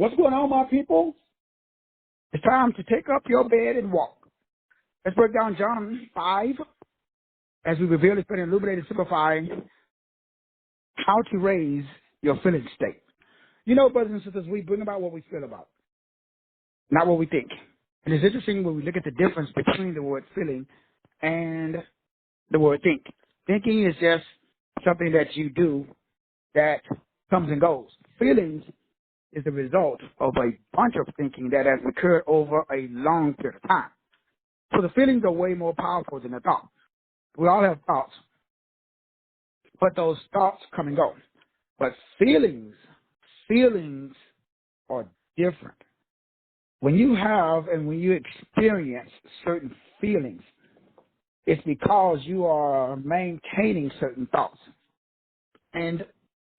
What's going on, my people? It's time to take up your bed and walk. Let's break down John 5 as we reveal, explain, illuminate, and simplify how to raise your feeling state. You know, brothers and sisters, we bring about what we feel about, not what we think. And it's interesting when we look at the difference between the word feeling and the word think. Thinking is just something that you do that comes and goes. Feelings is the result of a bunch of thinking that has occurred over a long period of time. So the feelings are way more powerful than the thoughts. We all have thoughts, but those thoughts come and go. But feelings are different. When you have and when you experience certain feelings, it's because you are maintaining certain thoughts. And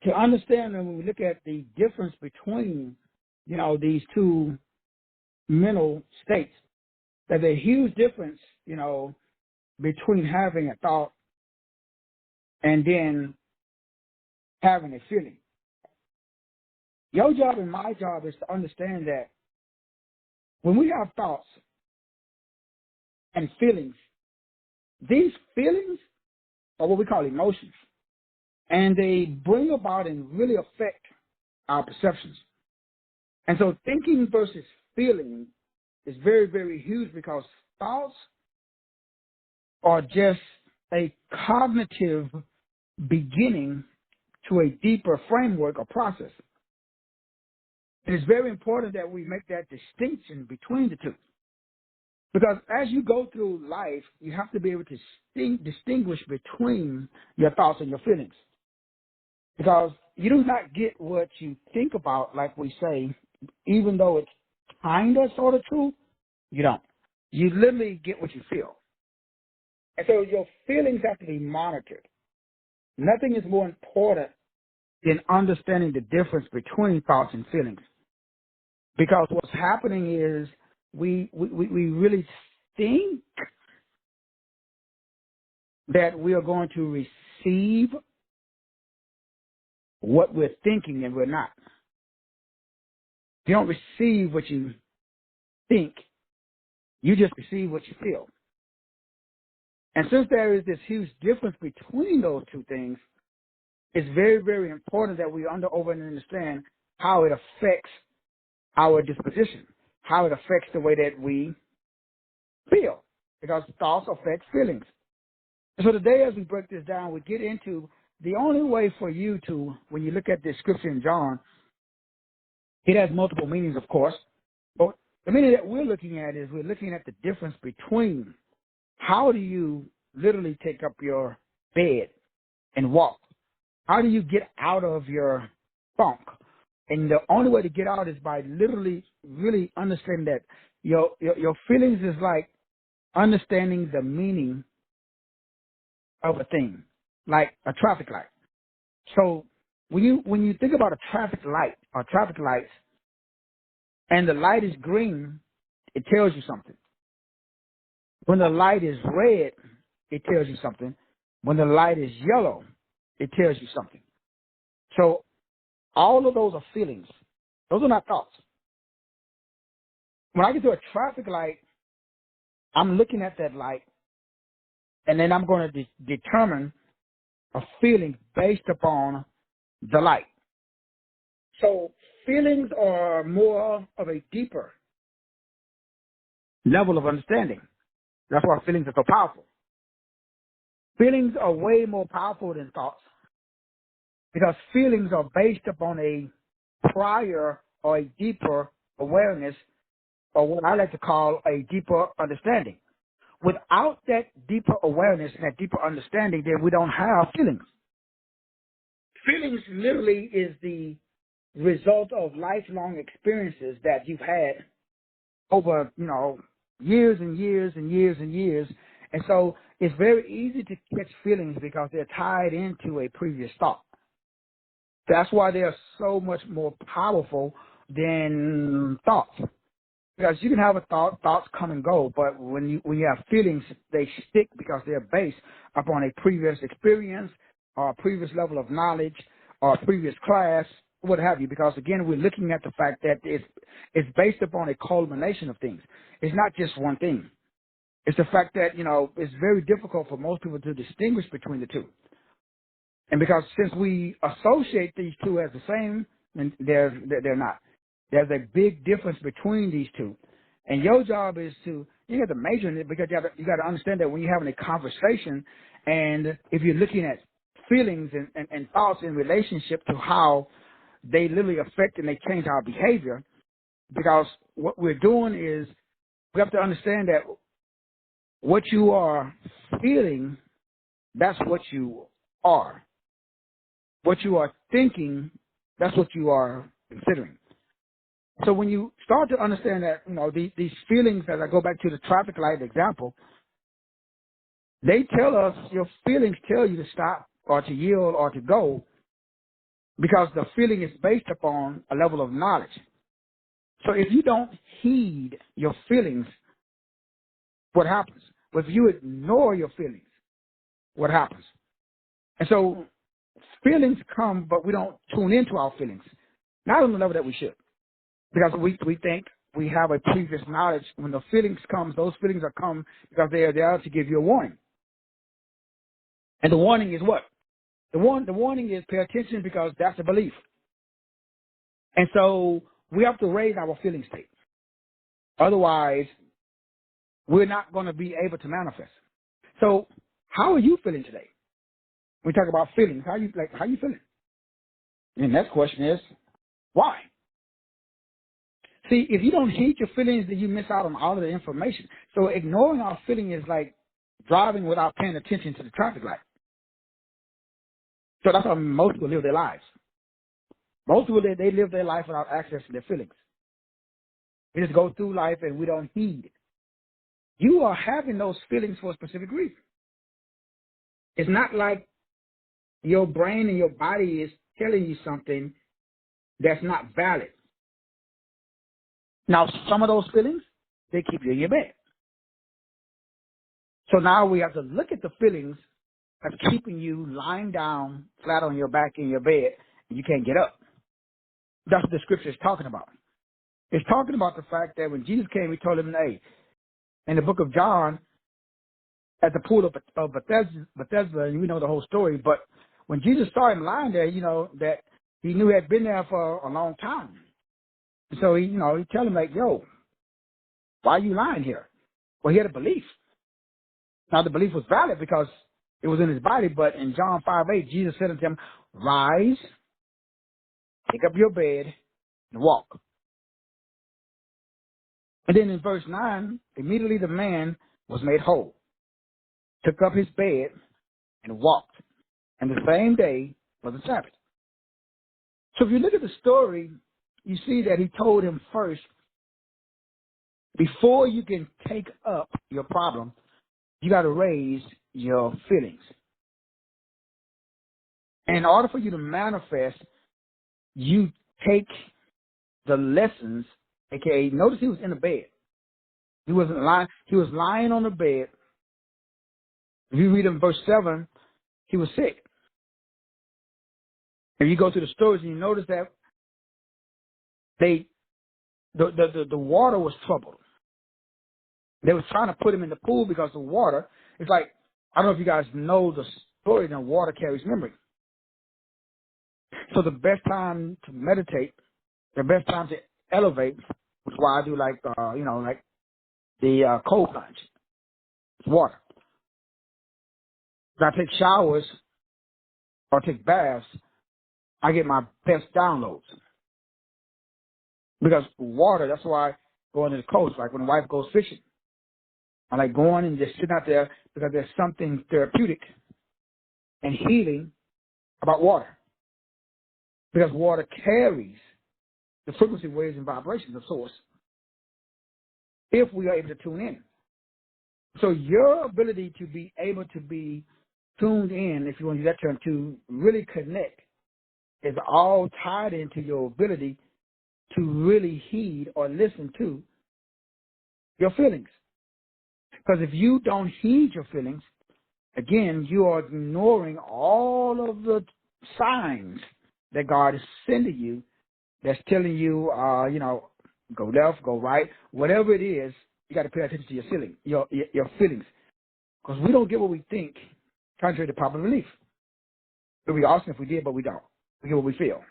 to understand, when we look at the difference between, these two mental states, there's a huge difference, between having a thought and then having a feeling. Your job and my job is to understand that when we have thoughts and feelings, these feelings are what we call emotions. And they bring about and really affect our perceptions. And so thinking versus feeling is very, very huge, because thoughts are just a cognitive beginning to a deeper framework or process. It is very important that we make that distinction between the two. Because as you go through life, you have to be able to distinguish between your thoughts and your feelings. Because you do not get what you think about, like we say, even though it's kind of sort of true, you don't. You literally get what you feel. And so your feelings have to be monitored. Nothing is more important than understanding the difference between thoughts and feelings. Because what's happening is we really think that we are going to receive what we're thinking, and we're not. You don't receive what you think. You just receive what you feel. And since there is this huge difference between those two things, it's very, very important that we understand how it affects our disposition, how it affects the way that we feel, because thoughts affect feelings. And so today, as we break this down, we get into the only way for you to, when you look at this scripture in John, it has multiple meanings, of course, but the meaning that we're looking at is we're looking at the difference between how do you literally take up your bed and walk? How do you get out of your funk? And the only way to get out is by literally really understanding that your feelings is like understanding the meaning of a thing, like a traffic light. So when you think about a traffic light or traffic lights, and the light is green, it tells you something. When the light is red, it tells you something. When the light is yellow, it tells you something. So all of those are feelings. Those are not thoughts. When I get to a traffic light, I'm looking at that light, and then I'm going to determine a feeling based upon the light. So feelings are more of a deeper level of understanding. That's why feelings are so powerful. Feelings are way more powerful than thoughts, because feelings are based upon a prior or a deeper awareness, or what I like to call a deeper understanding. Without that deeper awareness and that deeper understanding, then we don't have feelings. Feelings literally is the result of lifelong experiences that you've had over, years and years and years and years. And so it's very easy to catch feelings because they're tied into a previous thought. That's why they're so much more powerful than thoughts. Because you can have a thought, thoughts come and go, but when you have feelings, they stick because they're based upon a previous experience or a previous level of knowledge or a previous class what have you, because again, we're looking at the fact that it's based upon a culmination of things. It's not just one thing. It's the fact that, it's very difficult for most people to distinguish between the two. And because since we associate these two as the same, and they're not. There's a big difference between these two. And your job is you have to major in it, because you got to understand that when you're having a conversation, and if you're looking at feelings and thoughts in relationship to how they literally affect and they change our behavior, because what we're doing is we have to understand that what you are feeling, that's what you are. What you are thinking, that's what you are considering. So when you start to understand that, these feelings, as I go back to the traffic light example, they tell us, your feelings tell you to stop or to yield or to go, because the feeling is based upon a level of knowledge. So if you don't heed your feelings, what happens? Well, if you ignore your feelings, what happens? And so feelings come, but we don't tune into our feelings, not on the level that we should, because we think we have a previous knowledge. When the feelings come, those feelings are come because they are there to give you a warning. And the warning is what? The warning is pay attention, because that's a belief. And so we have to raise our feeling state. Otherwise, we're not going to be able to manifest. So how are you feeling today? We talk about feelings. How you feeling? And the next question is, why? See, if you don't heed your feelings, then you miss out on all of the information. So ignoring our feeling is like driving without paying attention to the traffic light. So that's how most people live their lives. Most people, they live their life without access to their feelings. We just go through life and we don't heed it. You are having those feelings for a specific reason. It's not like your brain and your body is telling you something that's not valid. Now, some of those feelings, they keep you in your bed. So now we have to look at the feelings that's keeping you lying down flat on your back in your bed and you can't get up. That's what the scripture is talking about. It's talking about the fact that when Jesus came, he told him, hey, in the book of John, at the pool of Bethesda, and we know the whole story, but when Jesus saw him lying there, that he knew he had been there for a long time. So he tell him, like, yo, why are you lying here? Well, he had a belief. Now, the belief was valid because it was in his body, but in John 5:8, Jesus said unto him, rise, pick up your bed, and walk. And then in verse 9, immediately the man was made whole, took up his bed, and walked. And the same day was the Sabbath. So if you look at the story, you see that he told him first, before you can take up your problem, you got to raise your feelings. And in order for you to manifest, you take the lessons, aka, notice he was in the bed. He wasn't lying. He was lying on the bed. If you read in verse 7, he was sick. If you go through the stories and you notice that the water was troubled. They were trying to put him in the pool because the water, it's like, I don't know if you guys know the story, that water carries memory. So the best time to meditate, the best time to elevate, which is why I do like the cold plunge, it's water. When I take showers or take baths, I get my best downloads. Because water, that's why I go into the coast, like when the wife goes fishing. I like going and just sitting out there because there's something therapeutic and healing about water. Because water carries the frequency, waves, and vibrations of source if we are able to tune in. So your ability to be able to be tuned in, if you want to use that term, to really connect, is all tied into your ability to really heed or listen to your feelings. Because if you don't heed your feelings, again, you are ignoring all of the signs that God is sending you that's telling you, go left, go right, whatever it is, you got to pay attention to your feeling, your feelings. Because we don't get what we think, contrary to popular belief. It would be awesome if we did, but we don't. We get what we feel.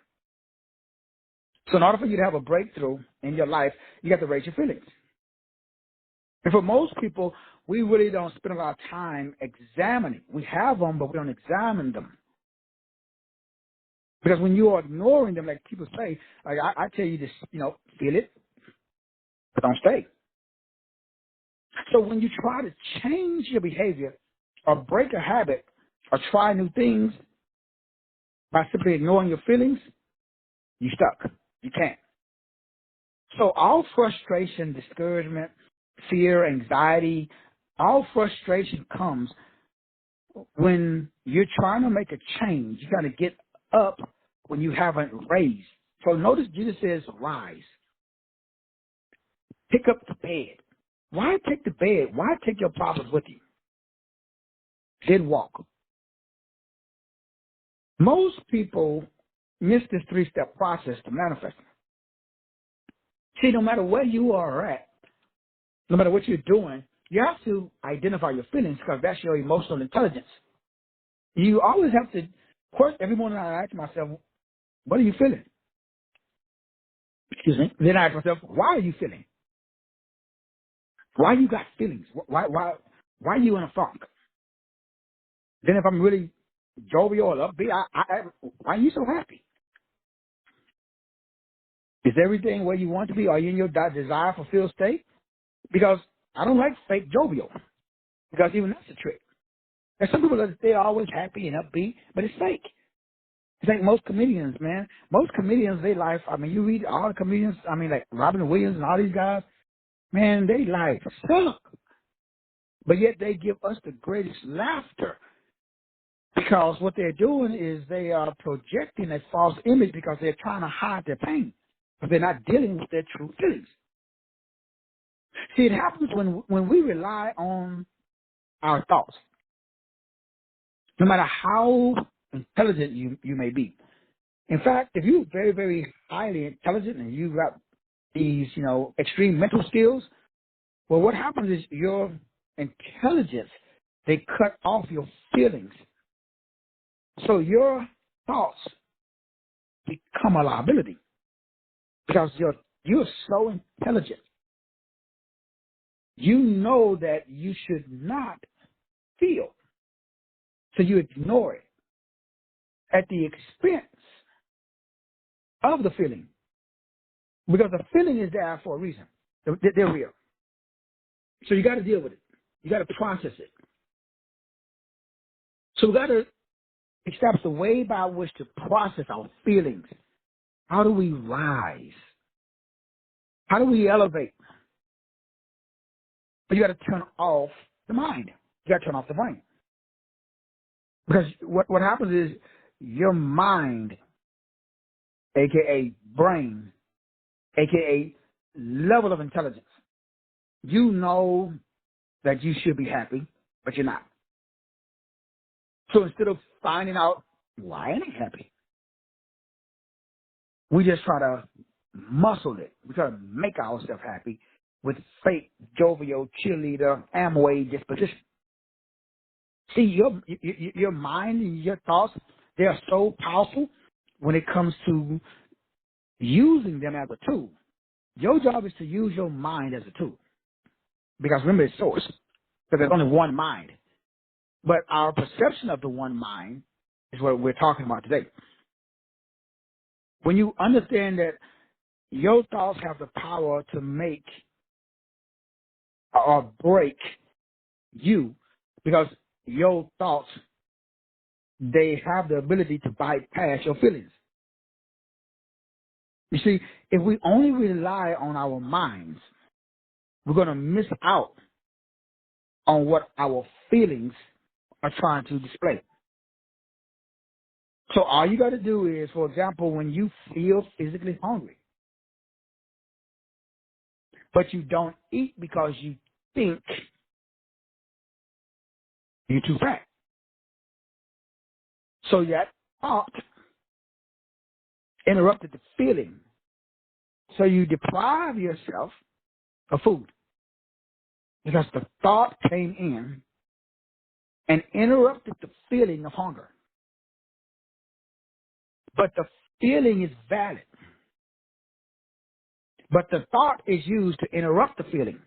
So in order for you to have a breakthrough in your life, you got to raise your feelings. And for most people, we really don't spend a lot of time examining. We have them, but we don't examine them. Because when you are ignoring them, like people say, like I tell you this, feel it, but don't stay. So when you try to change your behavior or break a habit or try new things by simply ignoring your feelings, you're stuck. You can't. So all frustration, discouragement, fear, anxiety, all frustration comes when you're trying to make a change. You got to get up when you haven't raised. So notice Jesus says, rise. Pick up the bed. Why take the bed? Why take your problems with you? Then walk. Most people miss this three-step process to manifest. See, no matter where you are at, no matter what you're doing, you have to identify your feelings because that's your emotional intelligence. You always have to, of course, every morning I ask myself, what are you feeling? Excuse me. Then I ask myself, why are you feeling? Why you got feelings? Why are you in a funk? Then if I'm really jovial or upbeat, why are you so happy? Is everything where you want to be? Are you in your desire fulfilled state? Because I don't like fake jovial. Because even that's a trick. There's some people that they're always happy and upbeat, but it's fake. It's like most comedians, man. Most comedians, they life, you read all the comedians, like Robin Williams and all these guys, man, they life suck. But yet they give us the greatest laughter because what they're doing is they are projecting a false image because they're trying to hide their pain. But they're not dealing with their true feelings. See, it happens when we rely on our thoughts. No matter how intelligent you may be. In fact, if you're very, very highly intelligent and you've got these, extreme mental skills, well, what happens is your intelligence, they cut off your feelings. So your thoughts become a liability because you're so intelligent. You know that you should not feel, so you ignore it at the expense of the feeling because the feeling is there for a reason. They're real. So you got to deal with it. You got to process it. So we got to establish a way by which to process our feelings. How do we rise? How do we elevate? But you got to turn off the mind. You got to turn off the brain. Because what happens is your mind, a.k.a. brain, a.k.a. level of intelligence, you know that you should be happy, but you're not. So instead of finding out why ain't I happy, we just try to muscle it. We try to make ourselves happy with fake, jovial, cheerleader, Amway disposition. See, your mind and your thoughts, they are so powerful when it comes to using them as a tool. Your job is to use your mind as a tool. Because remember, it's source. Because there's only one mind. But our perception of the one mind is what we're talking about today. When you understand that your thoughts have the power to make or break you, because your thoughts, they have the ability to bypass your feelings. You see, if we only rely on our minds, we're going to miss out on what our feelings are trying to display. So all you got to do is, for example, when you feel physically hungry, but you don't eat because you think you're too fat. So that thought interrupted the feeling. So you deprive yourself of food because the thought came in and interrupted the feeling of hunger. But the feeling is valid. But the thought is used to interrupt the feeling.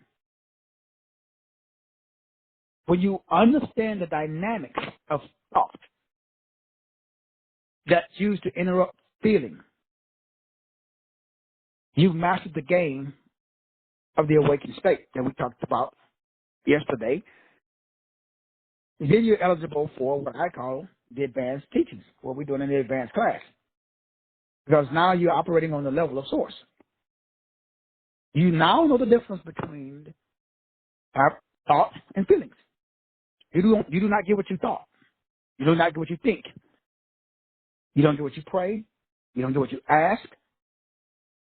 When you understand the dynamics of thought that's used to interrupt feeling, you've mastered the game of the awakened state that we talked about yesterday. Then you're eligible for what I call the advanced teachings, what we're doing in the advanced class. Because now you're operating on the level of source. You now know the difference between thought and feelings. You do not get what you thought. You do not get what you think. You don't get what you pray. You don't get what you ask.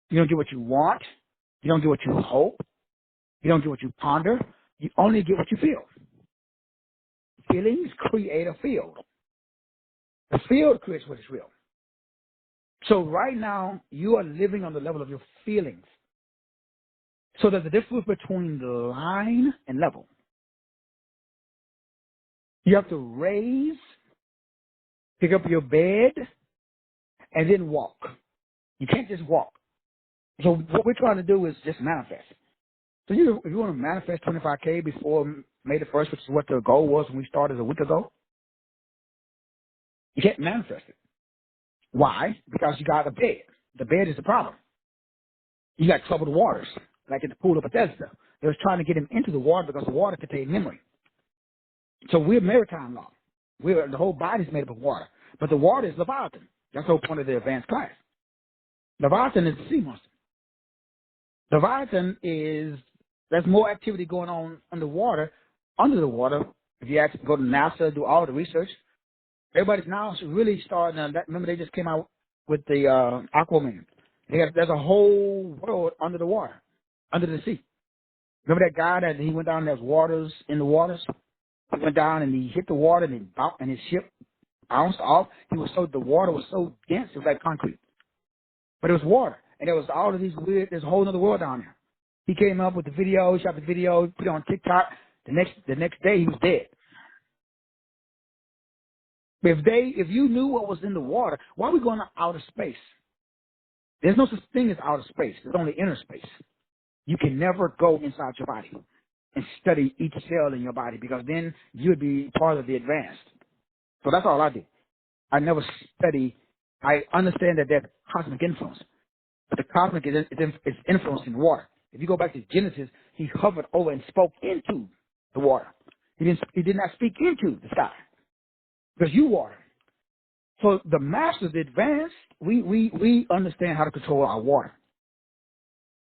You don't get what you want. You don't get what you hope. You don't get what you ponder. You only get what you feel. Feelings create a field. The field creates what is real. So right now, you are living on the level of your feelings. So there's a difference between line and level. You have to raise, pick up your bed, and then walk. You can't just walk. So what we're trying to do is just manifest. So if you want to manifest 25K before May the 1st, which is what the goal was when we started a week ago, you can't manifest it. Why? Because you got a bed. The bed is the problem. You got troubled waters, like in the pool of Bethesda. They was trying to get him into the water because the water contained memory. So we're maritime law. The whole body's made up of water. But the water is Leviathan. That's the whole point of the advanced class. Leviathan is the sea monster. Leviathan there's more activity going on underwater, under the water. If you actually go to NASA, do all the research, everybody's now really starting to, remember they just came out with the Aquaman. There's a whole world under the water, under the sea. Remember that guy that he went down, there's waters in the waters? He went down and he hit the water and his ship bounced off. The water was so dense, it was like concrete. But it was water. And there was all of these there's a whole other world down there. He came up with the video, shot the video, put it on TikTok. The next day he was dead. But if you knew what was in the water, why are we going to outer space? There's no such thing as outer space. There's only inner space. You can never go inside your body and study each cell in your body because then you would be part of the advanced. So that's all I did. I never study. I understand that there's cosmic influence, but the cosmic is influencing water. If you go back to Genesis, he hovered over and spoke into the water. He did not speak into the sky because you water. So the masters, the advanced, we understand how to control our water.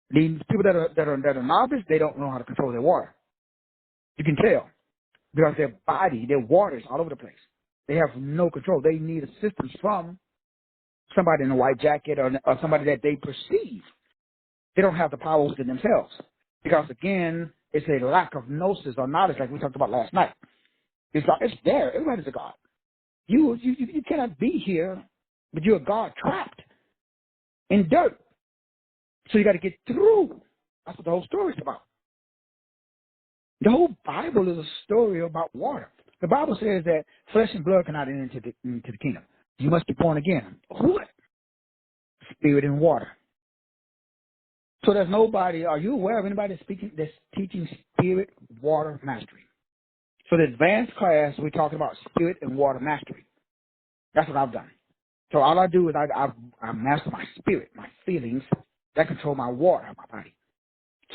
The people that are novice, they don't know how to control their water. You can tell because their body, their water is all over the place. They have no control. They need assistance from somebody in a white jacket or somebody that they perceive. They don't have the power within themselves because, again, it's a lack of gnosis or knowledge, like we talked about last night. It's there. Everybody's a god. You cannot be here, but you're a god trapped in dirt. So you got to get through. That's what the whole story is about. The whole Bible is a story about water. The Bible says that flesh and blood cannot enter into the kingdom. You must be born again. What? Spirit and water. So there's nobody. Are you aware of anybody that's teaching spirit water mastery? So the advanced class, we're talking about spirit and water mastery. That's what I've done. So all I do is I master my spirit, my feelings that control my water, my body.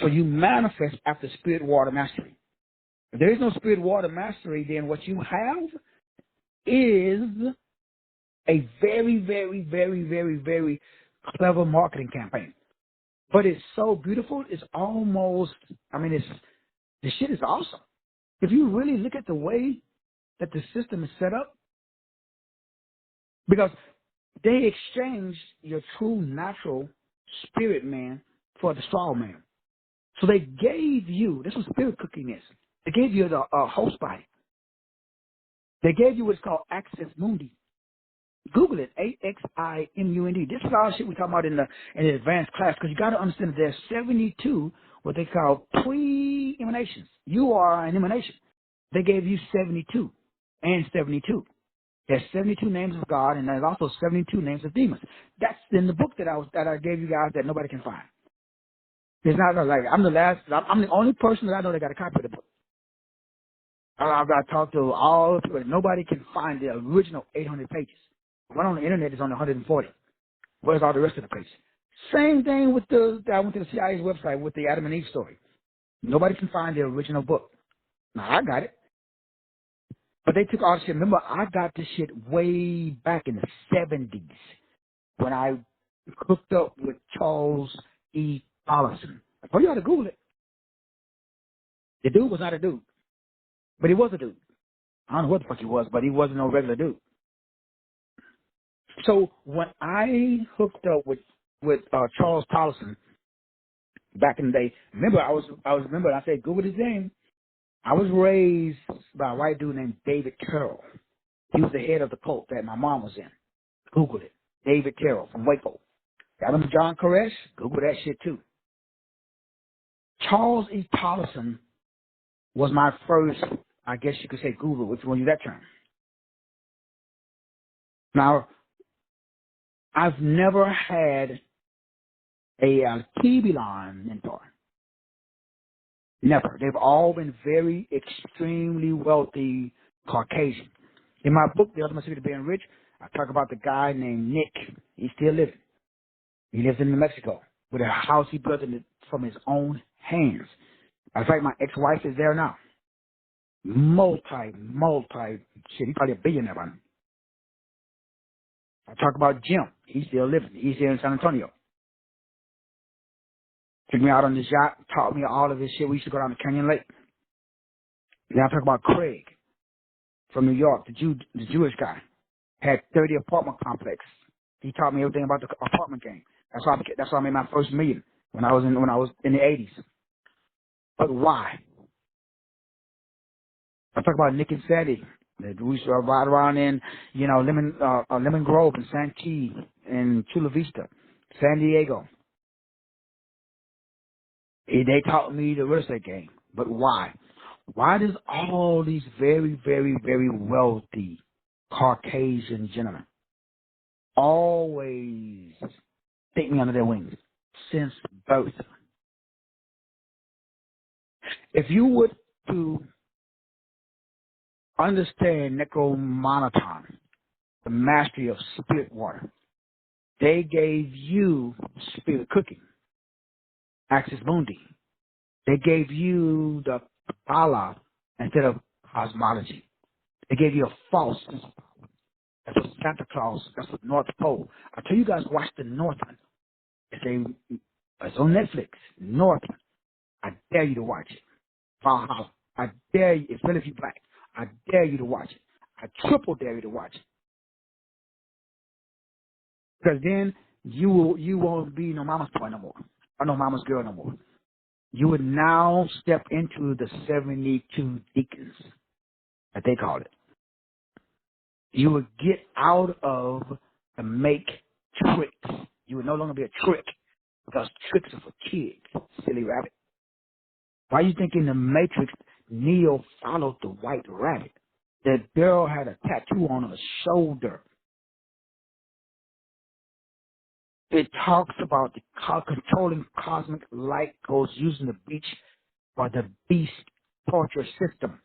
So you manifest after spirit water mastery. If there is no spirit water mastery, then what you have is a very, very, very, very, very clever marketing campaign. But it's so beautiful, it's almost, the shit is awesome. If you really look at the way that the system is set up, because they exchanged your true natural spirit man for the straw man. So they gave you, this is what spirit cooking is. They gave you the host body. They gave you what's called access mundi. Google it, AXIMUND. This is all shit we talk about in the advanced class, because you got to understand that there's 72 what they call pre-emanations. You are an emanation. They gave you 72 and 72. There's 72 names of God, and there's also 72 names of demons. That's in the book that I gave you guys that nobody can find. It's not like I'm the only person that I know that got a copy of the book. I've talked to all the people. Nobody can find the original 800 pages. One on the internet is on 140. Where's all the rest of the pages? Same thing with I went to the CIA's website with the Adam and Eve story. Nobody can find the original book. Now, I got it. But they took all the shit. Remember, I got this shit way back in the 70s when I hooked up with Charles E. Collison. I told you how to Google it. The dude was not a dude, but he was a dude. I don't know what the fuck he was, but he wasn't no regular dude. So when I hooked up with Charles Collison back in the day, remember I said Google his name. I was raised by a white dude named David Carroll. He was the head of the cult that my mom was in. Google it. David Carroll from Waco. Got him John Koresh? Google that shit too. Charles E. Collison was my first, I guess you could say, Google, if you want to use that term. Now, I've never had a Kibilan mentor. Never. They've all been very extremely wealthy Caucasian. In my book, The Ultimate Secret of Being Rich, I talk about the guy named Nick. He's still living. He lives in New Mexico with a house he built from his own hands. In fact, my ex-wife is there now. Multi, shit, he's probably a billionaire by now. I talk about Jim. He's still living. He's here in San Antonio. Took me out on this yacht, taught me all of this shit. We used to go down to Canyon Lake. Then I talk about Craig from New York, the Jewish guy. Had 30 apartment complex. He taught me everything about the apartment game. That's how I made my first million when I was in the 80s. But why? I talk about Nick and Sadie. We used to ride around in, Lemon Grove and Santee and Chula Vista, San Diego. They taught me the real estate game. But why? Why does all these very, very, very wealthy Caucasian gentlemen always take me under their wings since birth? If you were to understand Necromonoton, the mastery of spirit water, they gave you spirit cooking, Axis Mundi. They gave you the Kabbalah instead of cosmology. They gave you a false sense of power. That's what Santa Claus, that's what North Pole. I tell you guys, watch the Northman. It's on Netflix, Northman. I dare you to watch it. Valhalla. I dare you, especially if you're black. I dare you to watch it. I triple dare you to watch it. Because then you won't be no mama's boy no more, or no mama's girl no more. You would now step into the 72 deacons, that they call it. You would get out of the make tricks. You would no longer be a trick, because tricks are for kids, silly rabbit. Why you think in the Matrix, Neo followed the white rabbit? That girl had a tattoo on her shoulder. It talks about the controlling cosmic light goes using the beach or the beast torture system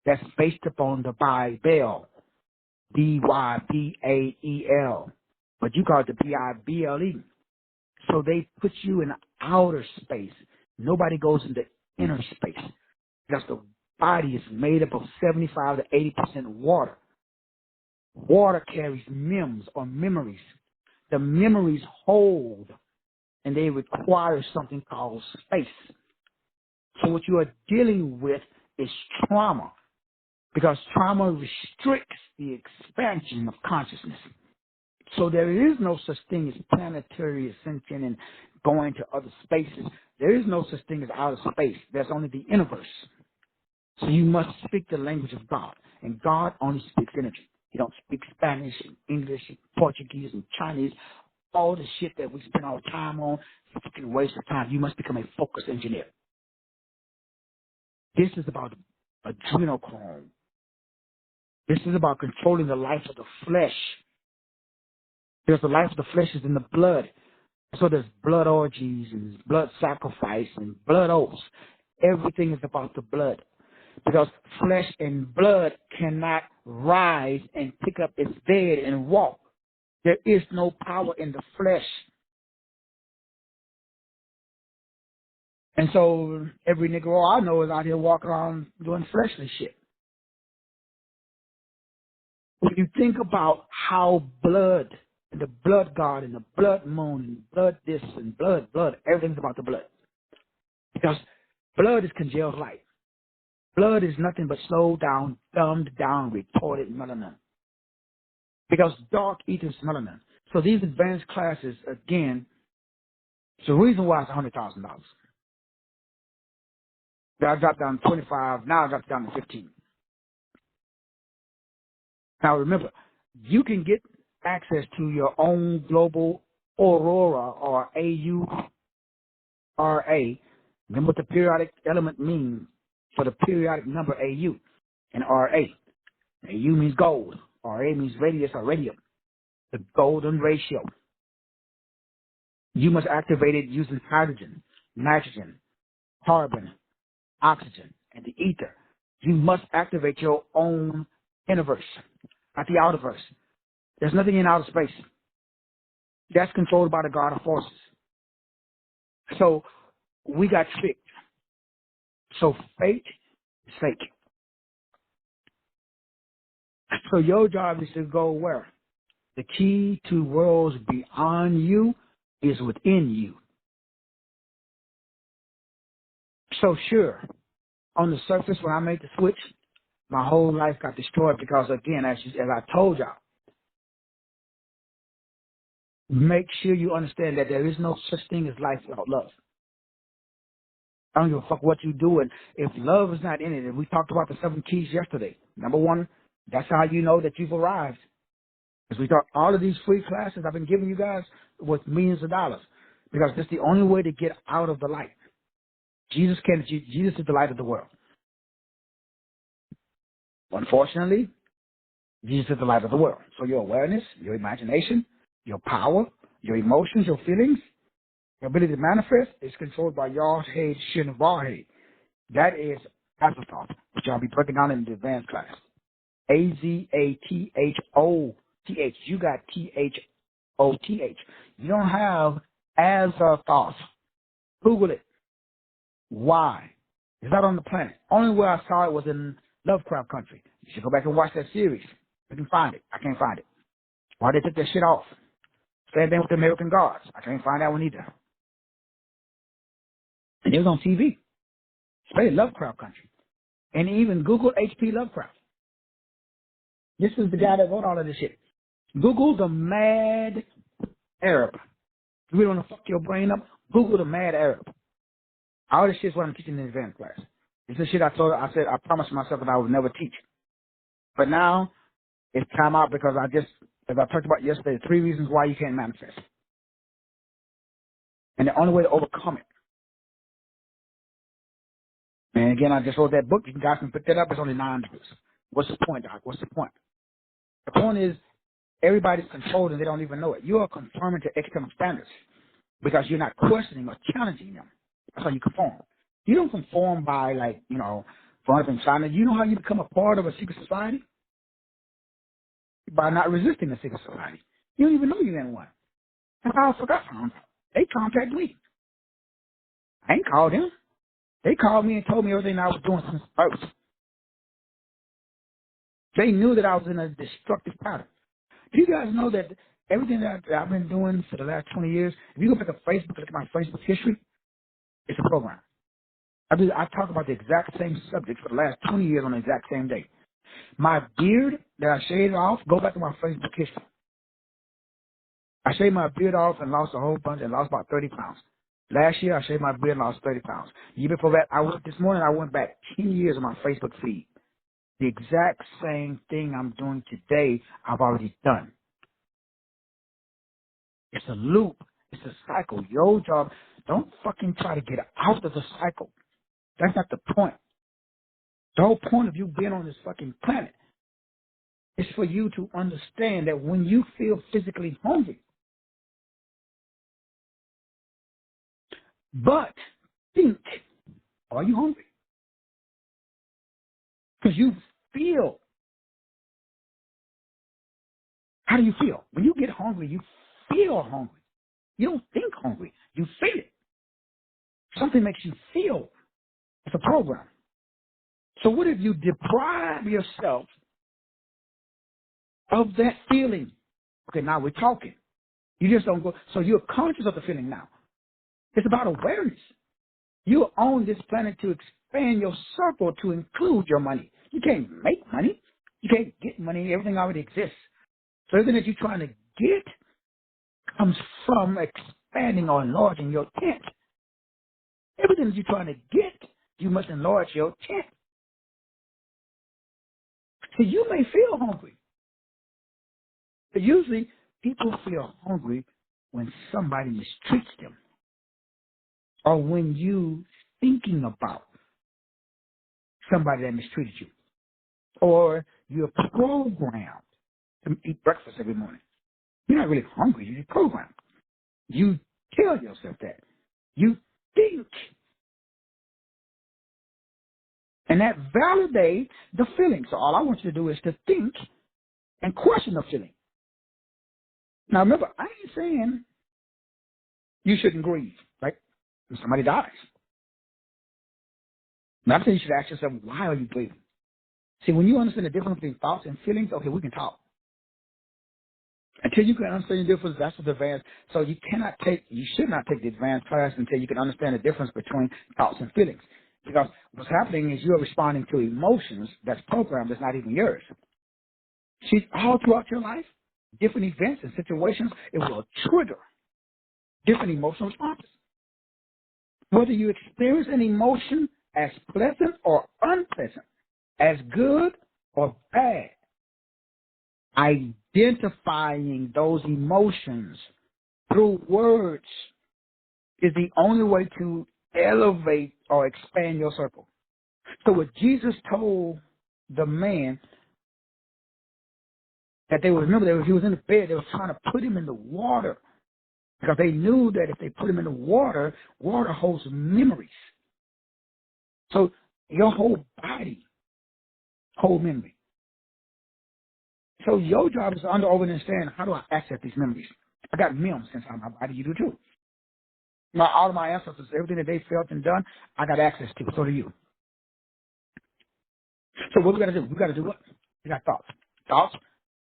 that's based upon the Bible, Bible, but you call it the Bible. So they put you in outer space. Nobody goes into inner space because the body is made up of 75 to 80% water. Water carries mems or memories. The memories hold, and they require something called space. So what you are dealing with is trauma, because trauma restricts the expansion of consciousness. So there is no such thing as planetary ascension and going to other spaces. There is no such thing as outer space. There's only the universe. So you must speak the language of God, and God only speaks energy. You don't speak Spanish and English and Portuguese and Chinese. All the shit that we spend our time on, it's a fucking waste of time. You must become a focus engineer. This is about adrenochrome. This is about controlling the life of the flesh. Because the life of the flesh is in the blood. So there's blood orgies and blood sacrifice and blood oaths. Everything is about the blood. Because flesh and blood cannot rise and pick up its bed and walk. There is no power in the flesh. And so every Negro I know is out here walking around doing fleshly shit. When you think about how blood, and the blood God, and the blood moon, and blood this, and blood, everything's about the blood. Because blood is congealed light. Blood is nothing but slowed down, dumbed down, retorted melanin. Because dark ether is melanin. So these advanced classes, again, it's the reason why it's $100,000. I dropped down to 25, now I dropped down to 15. Now remember, you can get access to your own global aurora or AURA. Remember what the periodic element means for the periodic number AU and RA. AU means gold. RA means radius or radium. The golden ratio. You must activate it using hydrogen, nitrogen, carbon, oxygen, and the ether. You must activate your own innerverse, not the outerverse. There's nothing in outer space. That's controlled by the God of forces. So we got tricked. So fate is fake. So your job is to go where? The key to worlds beyond you is within you. So sure, on the surface when I made the switch, my whole life got destroyed because, again, as I told y'all, make sure you understand that there is no such thing as life without love. I don't give a fuck what you do, and if love is not in it, and we talked about the 7 keys yesterday. Number 1, that's how you know that you've arrived. Because we thought all of these free classes I've been giving you guys worth millions of dollars. Because that's the only way to get out of the light. Jesus is the light of the world. Unfortunately, Jesus is the light of the world. So your awareness, your imagination, your power, your emotions, your feelings, your ability to manifest is controlled by Yod, Hey, Shin, and Vav, Hey. That is afterthought, which I'll be breaking down in the advanced class. Azathoth. You got Thoth. You don't have afterthought. Google it. Why? It's not on the planet. Only where I saw it was in Lovecraft Country. You should go back and watch that series. You can find it. I can't find it. Why they took that shit off? Same thing with the American Gods. I can't find that one either. And it was on TV. It's Lovecraft Country. And even Google H.P. Lovecraft. This is the guy that wrote all of this shit. Google the Mad Arab. If you really want to fuck your brain up, Google the Mad Arab. All this shit is what I'm teaching in the advanced class. This is shit I said I promised myself that I would never teach. But now, it's time out because as I talked about yesterday, 3 reasons why you can't manifest. And the only way to overcome it. And again, I just wrote that book. You guys can pick that up. It's only $9. What's the point, Doc? What's the point? The point is, everybody's controlled and they don't even know it. You are conforming to external standards because you're not questioning or challenging them. That's how you conform. You don't conform by, growing up in China. You know how you become a part of a secret society? By not resisting the secret society. You don't even know you're in one. That's how I forgot from them. They contacted me. I ain't called them. They called me and told me everything I was doing since birth. They knew that I was in a destructive pattern. Do you guys know that everything that I've been doing for the last 20 years, if you go back to Facebook, look at my Facebook history, it's a program. I talk about the exact same subject for the last 20 years on the exact same day. My beard that I shaved off, go back to my Facebook history. I shaved my beard off and lost a whole bunch and lost about 30 pounds. Last year, I shaved my beard and lost 30 pounds. The year before that, this morning I went back 10 years on my Facebook feed. The exact same thing I'm doing today, I've already done. It's a loop. It's a cycle. Your job, don't fucking try to get out of the cycle. That's not the point. The whole point of you being on this fucking planet is for you to understand that when you feel physically hungry, but think, are you hungry? Because you feel. How do you feel? When you get hungry, you feel hungry. You don't think hungry. You feel it. Something makes you feel. It's a program. So what if you deprive yourself of that feeling? Okay, now we're talking. You just don't go. So you're conscious of the feeling now. It's about awareness. You're on this planet to expand your circle to include your money. You can't make money. You can't get money. Everything already exists. So everything that you're trying to get comes from expanding or enlarging your tent. Everything that you're trying to get, you must enlarge your tent. So you may feel hungry. But usually people feel hungry when somebody mistreats them or when you thinking about somebody that mistreated you or you're programmed to eat breakfast every morning. You're not really hungry. You're programmed. You tell yourself that. You think. And that validates the feeling. So all I want you to do is to think and question the feeling. Now remember, I ain't saying you shouldn't grieve, right? When somebody dies. Now I'm saying you should ask yourself, why are you grieving? See, when you understand the difference between thoughts and feelings, okay, we can talk. Until you can understand the difference, that's what the advanced. So you should not take the advanced class until you can understand the difference between thoughts and feelings. Because what's happening is you're responding to emotions that's programmed, that's not even yours. See, all throughout your life, different events and situations, it will trigger different emotional responses. Whether you experience an emotion as pleasant or unpleasant, as good or bad, identifying those emotions through words is the only way to elevate or expand your circle. So what Jesus told the man that he was in the bed, they were trying to put him in the water because they knew that if they put him in the water, water holds memories. So your whole body holds memory. So your job is to understand, how do I access these memories? I got memories inside my body. You do too. All of my ancestors, everything that they felt and done, I got access to. So do you. So what we got to do? We got to do what? We got thoughts. Thoughts,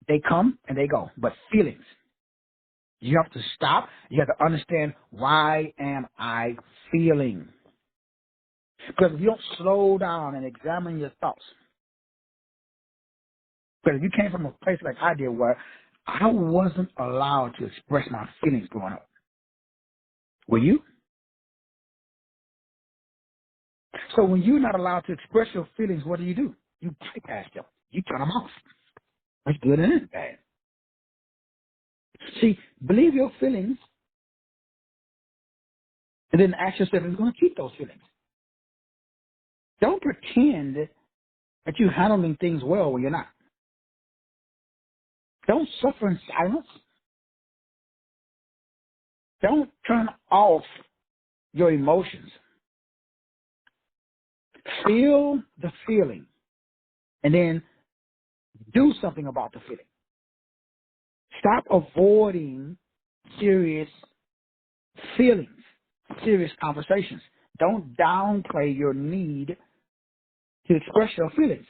they come and they go. But feelings, you have to stop. You have to understand, why am I feeling? Because if you don't slow down and examine your thoughts, because if you came from a place like I did where I wasn't allowed to express my feelings growing up. Were you? So when you're not allowed to express your feelings, what do? You bypass them. You turn them off. That's good and bad. See, believe your feelings and then ask yourself if you're going to keep those feelings. Don't pretend that you're handling things well when you're not. Don't suffer in silence. Don't turn off your emotions. Feel the feeling and then do something about the feeling. Stop avoiding serious feelings, serious conversations. Don't downplay your need to express your feelings.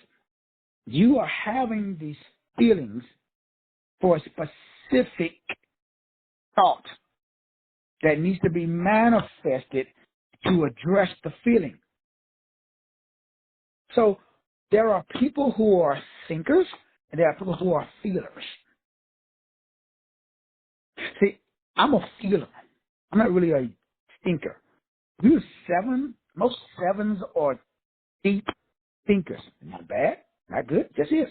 You are having these feelings for a specific thought that needs to be manifested to address the feeling. So there are people who are thinkers and there are people who are feelers. See, I'm a feeler. I'm not really a thinker. Most sevens are deep thinkers. Not bad. Not good, just is.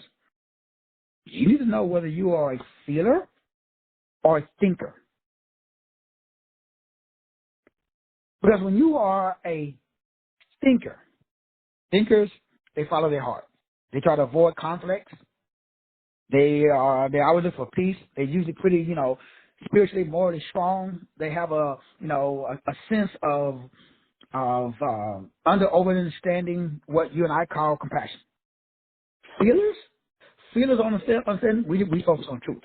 You need to know whether you are a feeler or a thinker. Because when you are a thinker, thinkers, they follow their heart. They try to avoid conflicts. They always look for peace. They're usually pretty, spiritually, morally strong. They have a sense of over understanding what you and I call compassion. Feelers understand. We focus on truth.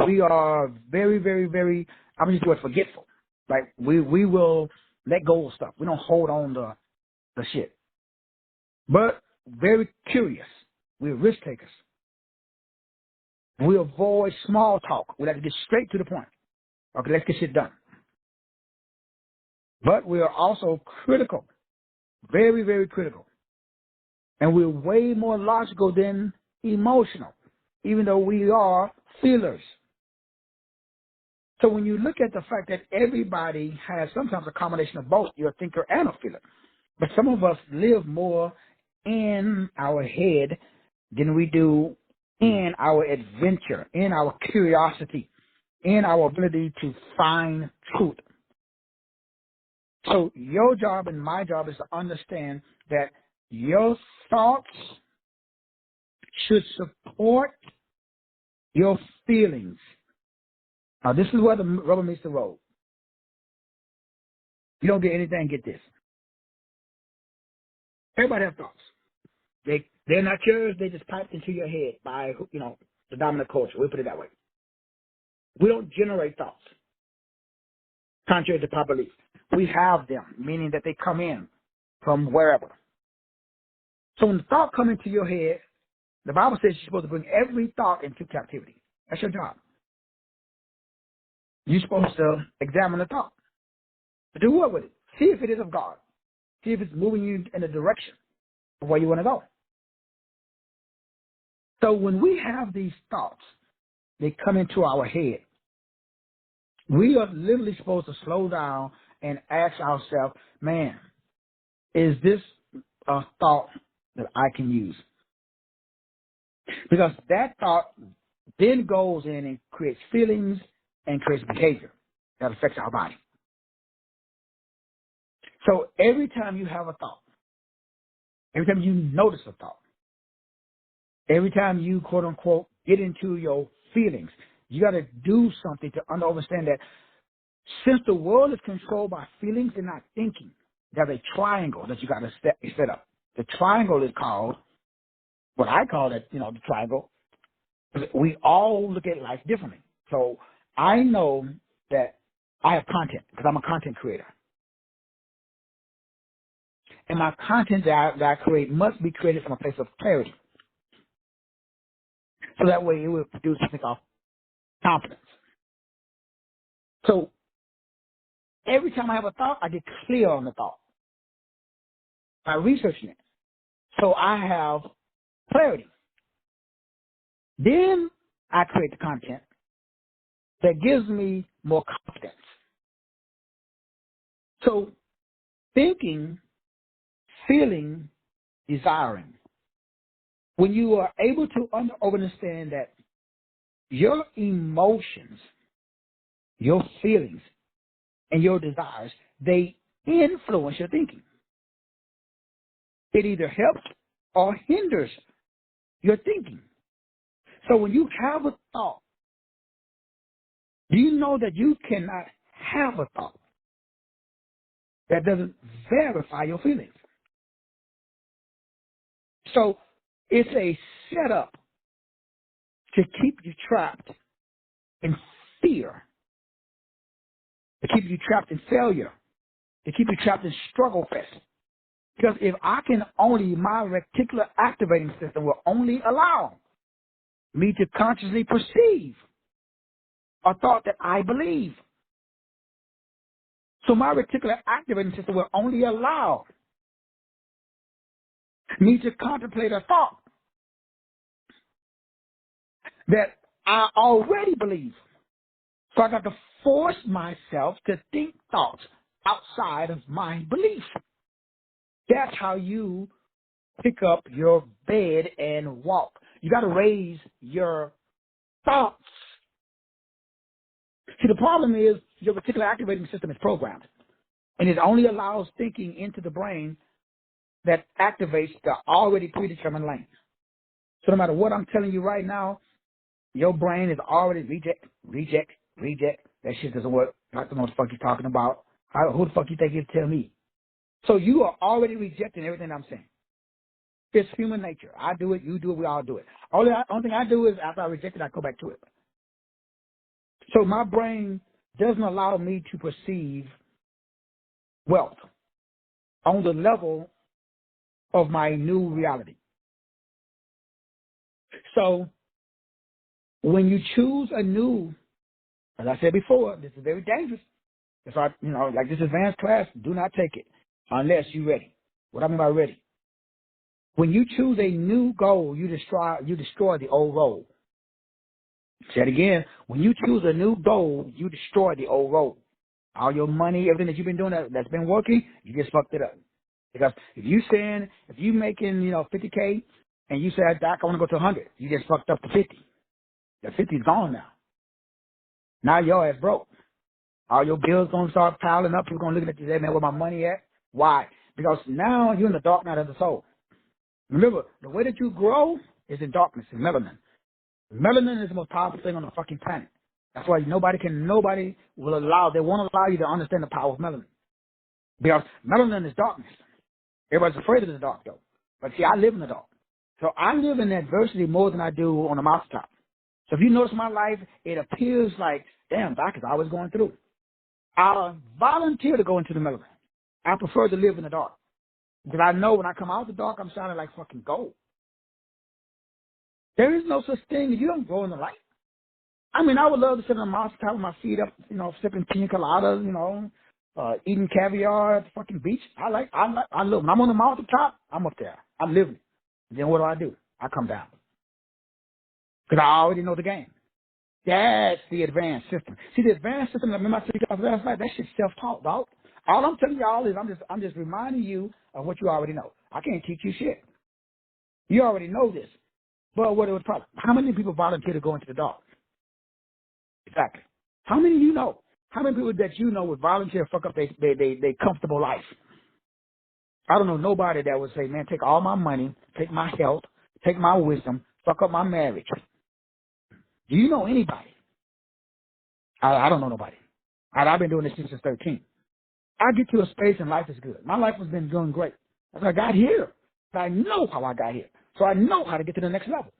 We are very, very, very. I'm just going forgetful. Like we will let go of stuff. We don't hold on to the shit. But very curious. We're risk takers. We avoid small talk. We like to get straight to the point. Okay, let's get shit done. But we are also critical. Very, very critical. And we're way more logical than emotional, even though we are feelers. So when you look at the fact that everybody has sometimes a combination of both, you're a thinker and a feeler. But some of us live more in our head than we do in our adventure, in our curiosity, in our ability to find truth. So your job and my job is to understand that your thoughts should support your feelings. Now, this is where the rubber meets the road. You don't get anything, get this. Everybody has thoughts. They're not yours. They just piped into your head by, the dominant culture. We put it that way. We don't generate thoughts, contrary to popular belief. We have them, meaning that they come in from wherever. So when the thought comes into your head, the Bible says you're supposed to bring every thought into captivity. That's your job. You're supposed to examine the thought. Do what with it? See if it is of God. See if it's moving you in the direction of where you want to go. So when we have these thoughts, they come into our head. We are literally supposed to slow down and ask ourselves, man, is this a thought that I can use? Because that thought then goes in and creates feelings and creates behavior that affects our body. So every time you have a thought, every time you notice a thought, every time you, quote unquote, get into your feelings, you got to do something to understand that since the world is controlled by feelings and not thinking, there's a triangle that you got to set up. The triangle is called, what I call it, the triangle. We all look at life differently. So I know that I have content because I'm a content creator. And my content that I create must be created from a place of clarity. So that way it will produce something called confidence. So every time I have a thought, I get clear on the thought by researching it. So I have clarity. Then I create the content that gives me more confidence. So thinking, feeling, desiring. When you are able to understand that your emotions, your feelings, and your desires, they influence your thinking. It either helps or hinders your thinking. So when you have a thought, do you know that you cannot have a thought that doesn't verify your feelings? So it's a setup to keep you trapped in fear, to keep you trapped in failure, to keep you trapped in struggle fest. Because if I can only, my reticular activating system will only allow me to consciously perceive a thought that I believe. So my reticular activating system will only allow me to contemplate a thought that I already believe. So I got to force myself to think thoughts outside of my belief. That's how you pick up your bed and walk. You got to raise your thoughts. See, the problem is your reticular activating system is programmed, and it only allows thinking into the brain that activates the already predetermined lane. So no matter what I'm telling you right now, your brain is already reject. That shit doesn't work. I don't know what the fuck you're talking about. Who the fuck you think you tell me? So you are already rejecting everything I'm saying. It's human nature. I do it, you do it, we all do it. Only thing I do is after I reject it, I go back to it. So my brain doesn't allow me to perceive wealth on the level of my new reality. So when you choose a new, as I said before, this is very dangerous. If I, like this advanced class, do not take it unless you're ready. What I mean by ready? When you choose a new goal, you destroy the old role. Say it again. When you choose a new goal, you destroy the old role. All your money, everything that you've been doing that's been working, you just fucked it up. Because if you making, $50K and you say, Doc, I want to go to 100, you just fucked up to 50. The 50 is gone now. Now your ass broke. All your bills going to start piling up. People going to look at you and say, man, where my money at? Why? Because now you're in the dark night of the soul. Remember, the way that you grow is in darkness, in melanin. Melanin is the most powerful thing on the fucking planet. That's why nobody will allow, they won't allow you to understand the power of melanin. Because melanin is darkness. Everybody's afraid of the dark, though. But see, I live in the dark. So I live in adversity more than I do on the mountaintop. So if you notice my life, it appears like, damn, Doc is always going through. I volunteer to go into the melanin. I prefer to live in the dark. Because I know when I come out of the dark, I'm shining like fucking gold. There is no such thing as you don't grow in the light. I mean, I would love to sit on the mountaintop with my feet up, sipping pina coladas, eating caviar at the fucking beach. I live. When I'm on the mountaintop, I'm up there. I'm living. And then what do? I come down. Because I already know the game. That's the advanced system. See, the advanced system, remember I said last night, that shit's self-taught, dog. All I'm telling y'all is I'm just reminding you of what you already know. I can't teach you shit. You already know this. But what it was probably, how many people volunteer to go into the dark? Exactly. How many of you know? How many people that you know would volunteer to fuck up their comfortable life? I don't know nobody that would say, man, take all my money, take my health, take my wisdom, fuck up my marriage. Do you know anybody? I don't know nobody. I've been doing this since 13. I get to a space and life is good. My life has been doing great. As I got here, I know how I got here. So I know how to get to the next level.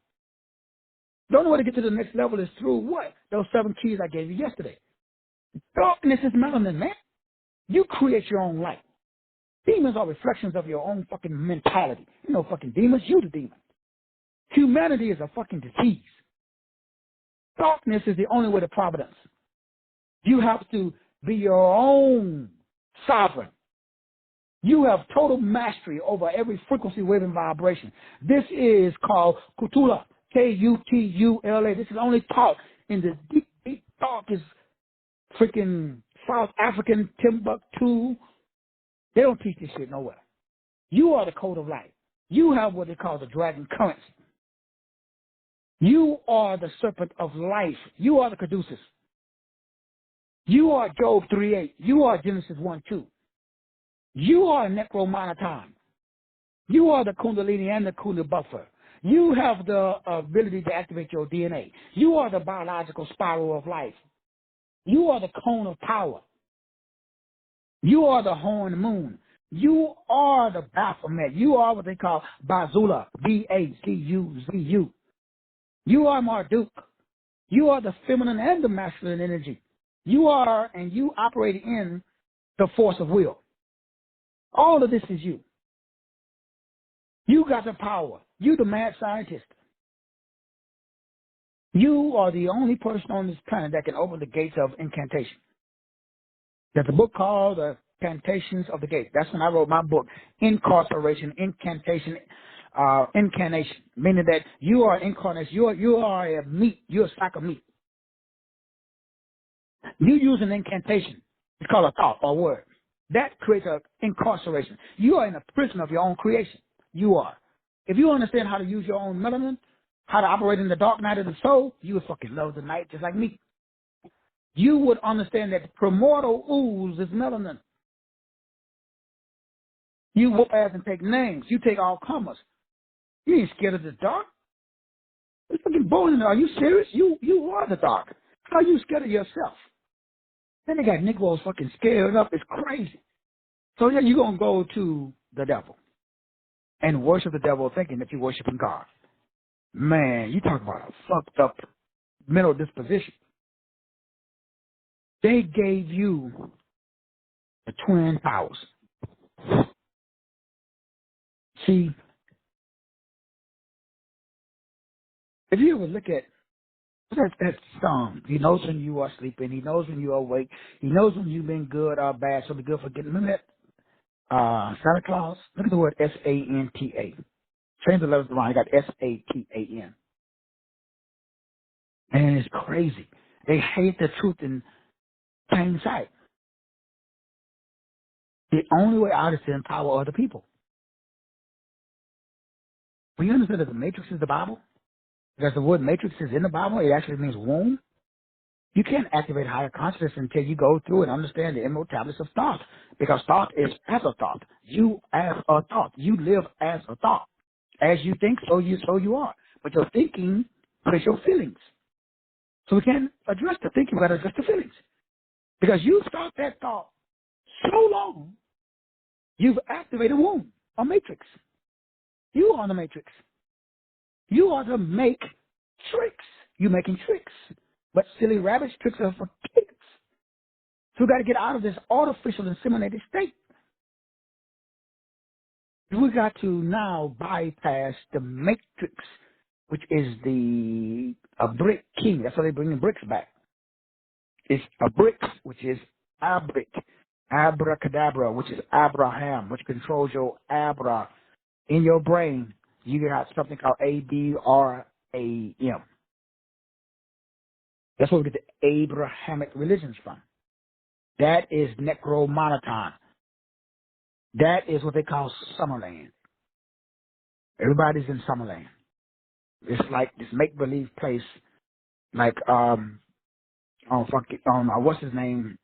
The only way to get to the next level is through what? Those 7 keys I gave you yesterday. Darkness is melanin, man. You create your own light. Demons are reflections of your own fucking mentality. Fucking demons, you the demon. Humanity is a fucking disease. Darkness is the only way to providence. You have to be your own sovereign. You have total mastery over every frequency, wave, and vibration. This is called Kutula, Kutula. This is only taught in the deep, deep, darkest freaking South African Timbuktu. They don't teach this shit nowhere. You are the code of light. You have what they call the dragon currents. You are the serpent of life. You are the caduceus. You are Job 3:8. You are Genesis 1:2. You are Necromoniton. You are the Kundalini and the Kundalini buffer. You have the ability to activate your DNA. You are the biological spiral of life. You are the cone of power. You are the horned moon. You are the Baphomet. You are what they call Bazula, Bacuzu. You are Marduk. You are the feminine and the masculine energy. You are, and you operate in the force of will. All of this is you. You got the power. You the mad scientist. You are the only person on this planet that can open the gates of incantation. There's a book called Incantations of the Gate. That's when I wrote my book, Incarceration, Incantation, Incarnation, meaning that you are incarnation. You are a meat. You're a sack of meat. You use an incantation. It's called a thought or word. That creates an incarceration. You are in a prison of your own creation. You are. If you understand how to use your own melanin, how to operate in the dark night of the soul, you would fucking love the night just like me. You would understand that primordial ooze is melanin. You whoop ass and take names. You take all comers. You ain't scared of the dark. It's fucking boring. Are you serious? You are the dark. How are you scared of yourself? Then they got Negroes fucking scared up. It's crazy. So yeah, you're going to go to the devil and worship the devil thinking that you're worshiping God. Man, you talk about a fucked up mental disposition. They gave you the twin powers. See, if you ever look at that song, he knows when you are sleeping, he knows when you are awake, he knows when you've been good or bad, so be good for getting. Remember that? Santa Claus? Look at the word S-A-N-T-A. Change the letters around, you got S-A-T-A-N. And it's crazy. They hate the truth in plain sight. The only way out is to empower other people. When you understand that the matrix is the Bible, because the word matrix is in the Bible, it actually means womb. You can't activate higher consciousness until you go through and understand the immortality of thought. Because thought is as a thought. You as a thought. You live as a thought. As you think, so you are. But your thinking is your feelings. So we can't address the thinking, we got to address the feelings. Because you thought that thought so long, you've activated womb, a matrix. You are the matrix. You are to make tricks. You're making tricks. But silly rabbits, tricks are for kids. So we got to get out of this artificial inseminated state. We got to now bypass the matrix, which is a brick king. That's why they bring the bricks back. It's a brick, which is abric, abracadabra, which is Abraham, which controls your abra. In your brain, you got something called ABRAM. That's where we get the Abrahamic religions from. That is Necromonoton. That is what they call Summerland. Everybody's in Summerland. It's like this make-believe place, like what's his name?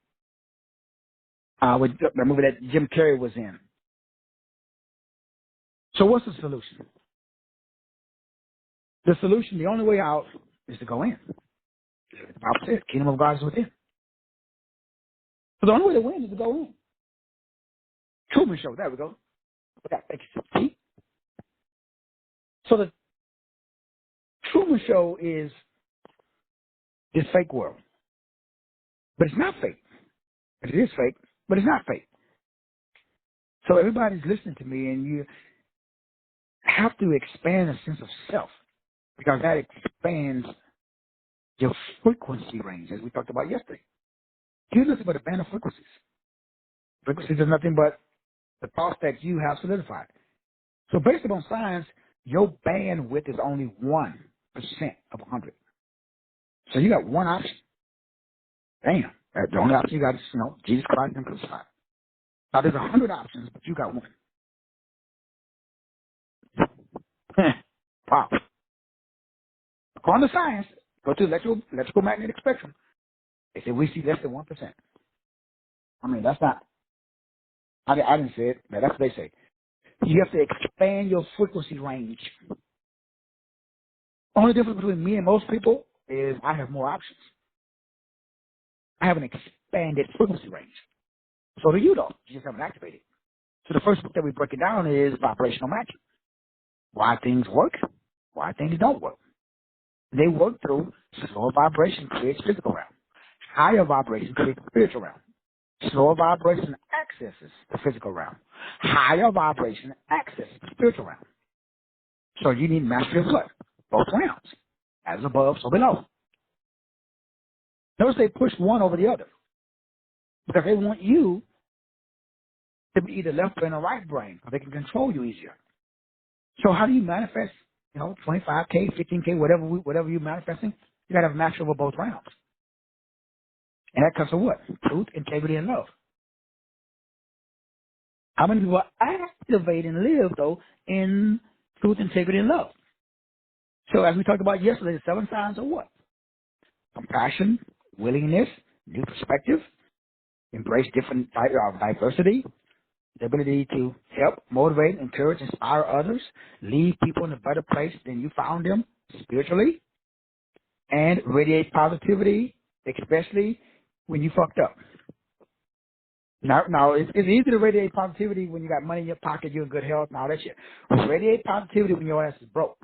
With the movie that Jim Carrey was in. So what's the solution? The solution, the only way out, is to go in. The Bible says, "Kingdom of God is within." So the only way to win is to go in. Truman Show. There we go. Thank you. See? So the Truman Show is this fake world, but it's not fake. It is fake, but it's not fake. So everybody's listening to me, and you have to expand a sense of self, because that expands your frequency range, as we talked about yesterday. You're nothing but a band of frequencies. Frequencies are nothing but the thoughts that you have solidified. So based upon science, your bandwidth is only 1% of 100. So you got one option. Damn. The only option you got is, Jesus Christ and crucified. Now there's 100 options, but you got one. Wow. According to science, go to electrical magnetic spectrum. They say we see less than 1%. I mean, that's not, I didn't say it, but that's what they say. You have to expand your frequency range. Only difference between me and most people is I have more options. I have an expanded frequency range. So do you, though. You just haven't activated. So the first book that we break it down is vibrational magic. Why things work, why things don't work. They work through slower vibration creates physical realm. Higher vibration creates spiritual realm. Slower vibration accesses the physical realm. Higher vibration accesses the spiritual realm. So you need mastery of what? Both realms. As above, so below. Notice they push one over the other, because they want you to be either left brain or right brain, so they can control you easier. So how do you manifest, 25K, 15K, whatever you're manifesting? You got to have mastery over both realms. And that comes from what? Truth, integrity, and love. How many people activate and live, though, in truth, integrity, and love. So as we talked about yesterday, the 7 signs are what? Compassion, willingness, new perspective, embrace different diversity, the ability to help, motivate, encourage, inspire others, leave people in a better place than you found them spiritually, and radiate positivity, especially when you fucked up. Now it's easy to radiate positivity when you got money in your pocket, you're in good health, and all that shit. Radiate positivity when your ass is broke.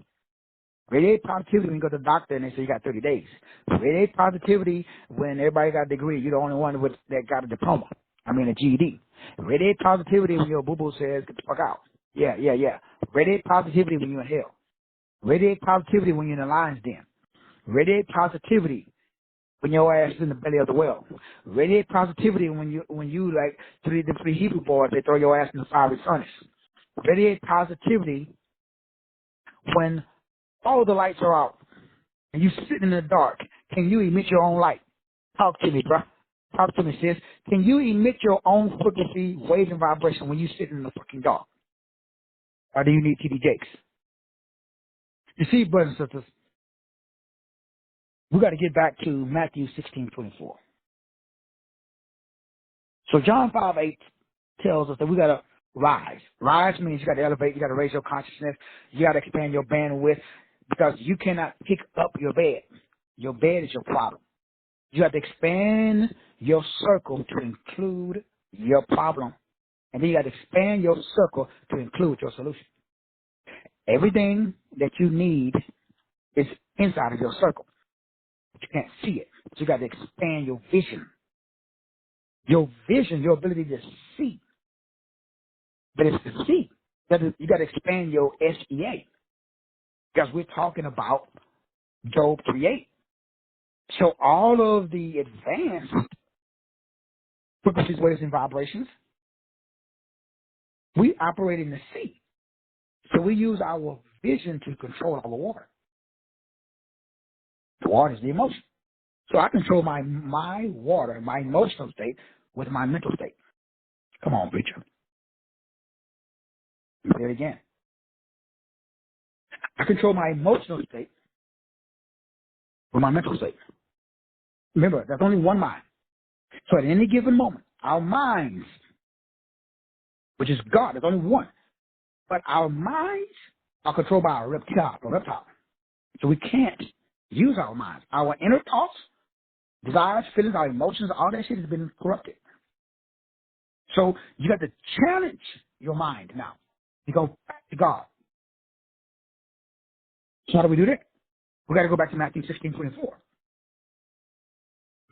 Radiate positivity when you go to the doctor and they say you got 30 days. Radiate positivity when everybody got a degree. You're the only one that got a diploma. I mean a GED. Radiate positivity when your boo-boo says, get the fuck out. Yeah. Radiate positivity when you're in hell. Radiate positivity when you're in the lion's den. Radiate positivity when your ass is in the belly of the whale. Radiate positivity when you like the three Hebrew boys, they throw your ass in the fiery furnace. Radiate positivity when all the lights are out and you sitting in the dark. Can you emit your own light? Talk to me, bro. Talk to me, sis. Can you emit your own frequency, waves, and vibration when you sit in the fucking dark? Or do you need TD Jakes? You see, brothers and sisters, we got to get back to Matthew 16:24. So John 5:8 tells us that we got to rise. Rise means you got to elevate, you got to raise your consciousness, you got to expand your bandwidth, because you cannot pick up your bed. Your bed is your problem. You have to expand your circle to include your problem. And then you got to expand your circle to include your solution. Everything that you need is inside of your circle. But you can't see it. So you got to expand your vision. Your vision, your ability to see. But it's to see. You got to expand your SEA. Because we're talking about Job 3:8. So all of the advanced frequencies, waves, and vibrations, we operate in the sea. So we use our vision to control our water. The water is the emotion. So I control my water, my emotional state, with my mental state. Come on, preacher. Say it again. I control my emotional state with my mental state. Remember, there's only one mind. So at any given moment, our minds, which is God, there's only one. But our minds are controlled by a reptile. So we can't use our minds. Our inner thoughts, desires, feelings, our emotions, all that shit has been corrupted. So you got to challenge your mind now. You go back to God. So how do we do that? We got to go back to Matthew 16:24.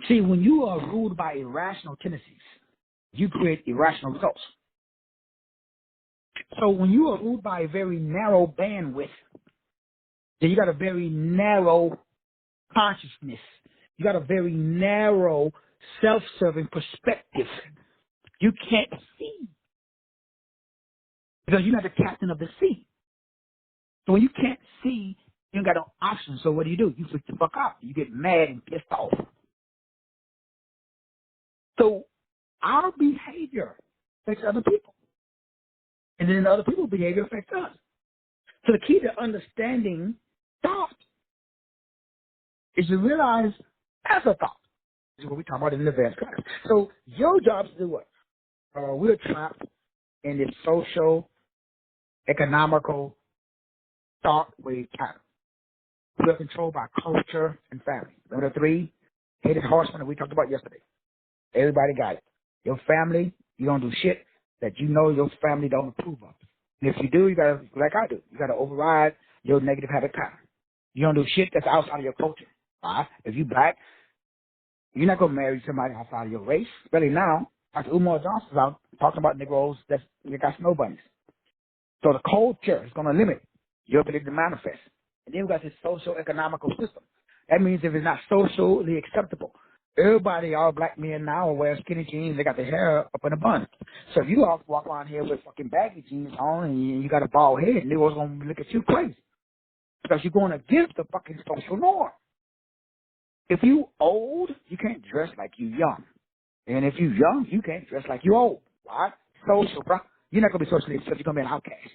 See, when you are ruled by irrational tendencies, you create irrational results. So when you are ruled by a very narrow bandwidth, then you got a very narrow consciousness. You got a very narrow self-serving perspective. You can't see because you're not the captain of the sea. So when you can't see, you ain't got no option. So what do? You freak the fuck out. You get mad and pissed off. So our behavior affects other people. And then other people's behavior affects us. So the key to understanding thought is to realize as a thought. This is what we talk about in the advanced class. So your job is to do what? We're trapped in this social, economical thought wave pattern. We're controlled by culture and family. Remember the 3 hated horsemen that we talked about yesterday? Everybody got it. Your family, you don't do shit that you know your family don't approve of. And if you do, you gotta, like I do, you gotta override your negative habit pattern. You don't do shit that's outside of your culture. All right? If you black, you're not gonna marry somebody outside of your race. Especially now, Dr. Umar Johnson's out talking about Negroes that got snow bunnies. So the culture is gonna limit your ability to manifest. And then we got this social economical system. That means if it's not socially acceptable, everybody, all black men now wear skinny jeans. They got their hair up in a bun. So if you all walk around here with fucking baggy jeans on and you got a bald head, niggas gonna look at you crazy because you're going against the fucking social norm. If you old, you can't dress like you young, and if you young, you can't dress like you old. Right? Social, bro. You're not gonna be socially accepted. You're gonna be an outcast.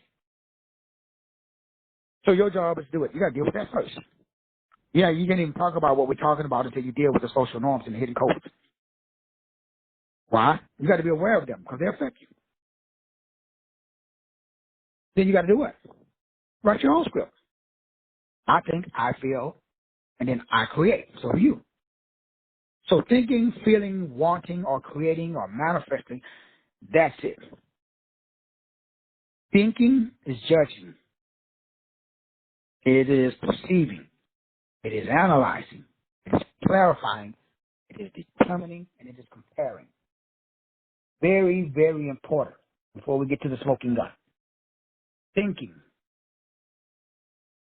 So your job is to do it. You got to deal with that first. Yeah, you can't even talk about what we're talking about until you deal with the social norms and the hidden codes. Why? You got to be aware of them because they affect you. Then you got to do what? Write your own script. I think, I feel, and then I create. So do you. So thinking, feeling, wanting, or creating, or manifesting, that's it. Thinking is judging. It is perceiving. It is analyzing. It is clarifying. It is determining, and it is comparing. Very, very important before we get to the smoking gun. Thinking.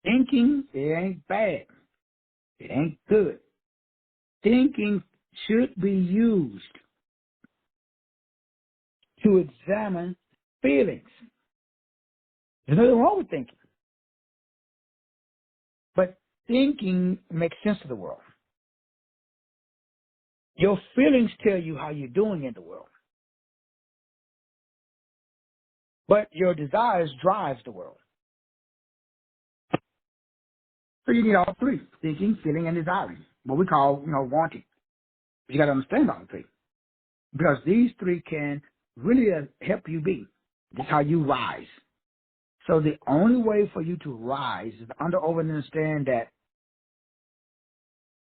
Thinking, it ain't bad. It ain't good. Thinking should be used to examine feelings. There's nothing wrong with thinking. But thinking makes sense of the world. Your feelings tell you how you're doing in the world. But your desires drives the world. So you need all three: thinking, feeling, and desiring. What we call, wanting. But you got to understand all three. Because these three can really help you be. This is how you rise. So the only way for you to rise is to understand that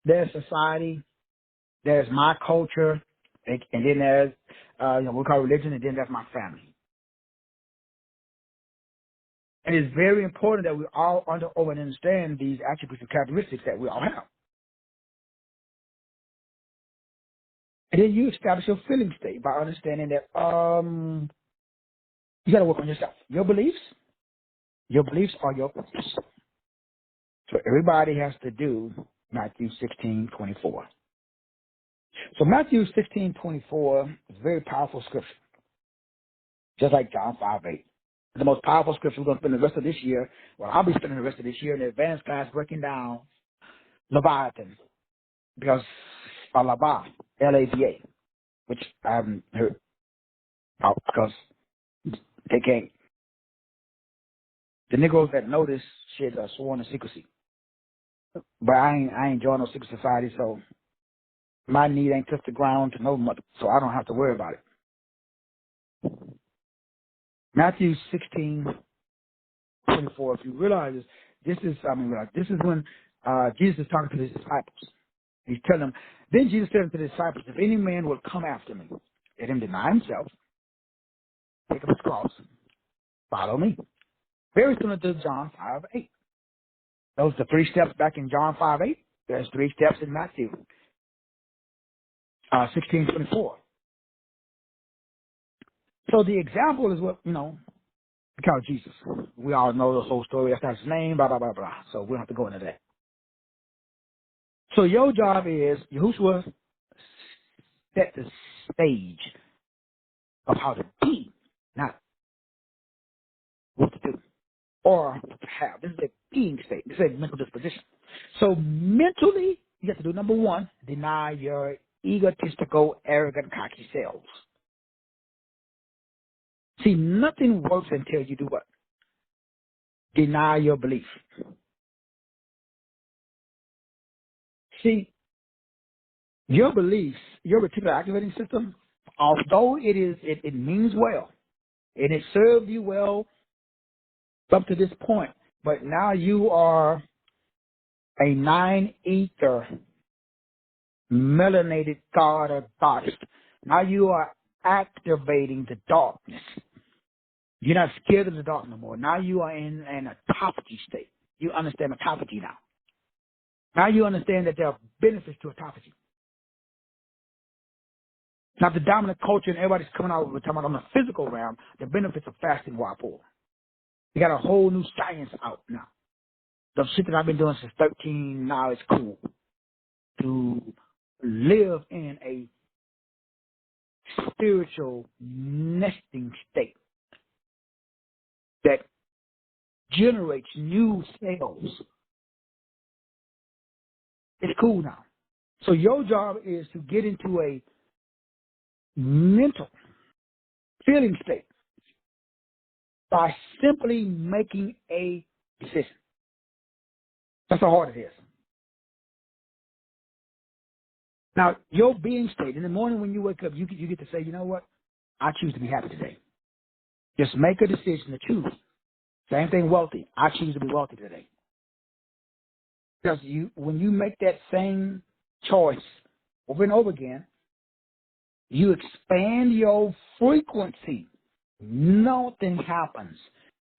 there's society, there's my culture, and then there's we call religion, and then there's my family. And it's very important that we all understand these attributes and characteristics that we all have. And then you establish your feeling state by understanding that you got to work on yourself. Your beliefs are your beliefs. So everybody has to do Matthew 16:24. So Matthew 16:24 is a very powerful scripture, just like John 5:8. The most powerful scripture we're going to spend the rest of this year. Well, I'll be spending the rest of this year in the advanced class breaking down Leviathan, because Lava, Lava, which I haven't heard about because they can't. The Negroes that know this shit are sworn to secrecy. But I ain't joined no secret society, so my need ain't touched the ground to know much, so I don't have to worry about it. Matthew 16:24. If you realize this is when Jesus is talking to his disciples. He's telling them. Then Jesus said to the disciples, "If any man will come after me, let him deny himself, pick up his cross, follow me." Very similar to John 5:8. Those are the three steps back in John 5:8. There's three steps in Matthew 16:24. So the example is what, we call Jesus. We all know the whole story. That's not his name, blah, blah, blah, blah. So we don't have to go into that. So your job is, Yahushua set the stage of how to be, not what to do or what to have. This is a being state. This is a mental disposition. So mentally, you have to do number one, deny your egotistical, arrogant, cocky selves. See, nothing works until you do what? Deny your belief. See, your beliefs, your reticular activating system, although it means well, and it served you well up to this point, but now you are a nine-ether melanated god or goddess. Now you are activating the darkness. You're not scared of the dark no more. Now you are in an autophagy state. You understand autophagy now. Now you understand that there are benefits to autophagy. Now the dominant culture and everybody's coming out, we're talking about on the physical realm, the benefits of fasting while poor. You got a whole new science out now. The shit that I've been doing since 13, now it's cool to live in a spiritual nesting state that generates new cells. It's cool now. So your job is to get into a mental feeling state by simply making a decision. That's how hard it is. Now, your being state, in the morning when you wake up, you get to say, you know what? I choose to be happy today. Just make a decision to choose. Same thing wealthy. I choose to be wealthy today. Because when you make that same choice over and over again, you expand your frequency. Nothing happens.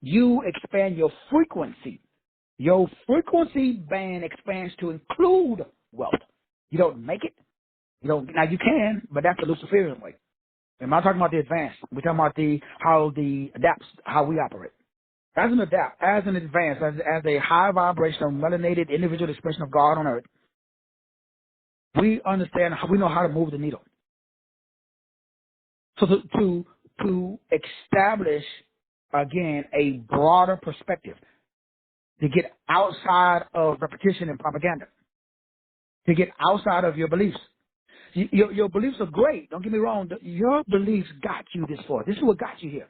You expand your frequency. Your frequency band expands to include wealth. You don't make it. Now you can, but that's the Luciferian way. I'm not talking about the advanced. We're talking about how we operate. As an advanced, as a high vibrational, melanated individual expression of God on earth, we understand, we know how to move the needle. So to establish, again, a broader perspective, to get outside of repetition and propaganda, to get outside of your beliefs. Your beliefs are great. Don't get me wrong. Your beliefs got you this far. This is what got you here.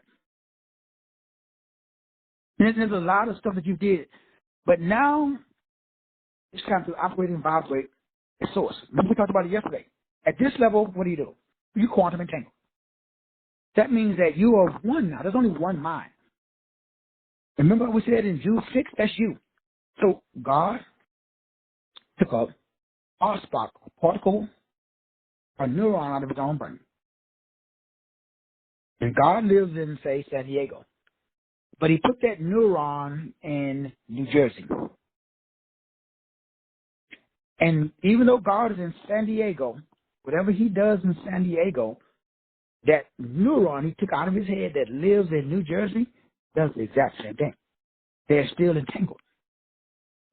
There's a lot of stuff that you did. But now it's time to operate and vibrate the source. Remember we talked about it yesterday. At this level, what do? You quantum entangle. That means that you are one now. There's only one mind. Remember we said in Jude 6, that's you. So God took a spark, a particle, a neuron out of his own brain. And God lives in, say, San Diego. But he put that neuron in New Jersey. And even though God is in San Diego, whatever he does in San Diego, that neuron he took out of his head that lives in New Jersey does the exact same thing. They're still entangled.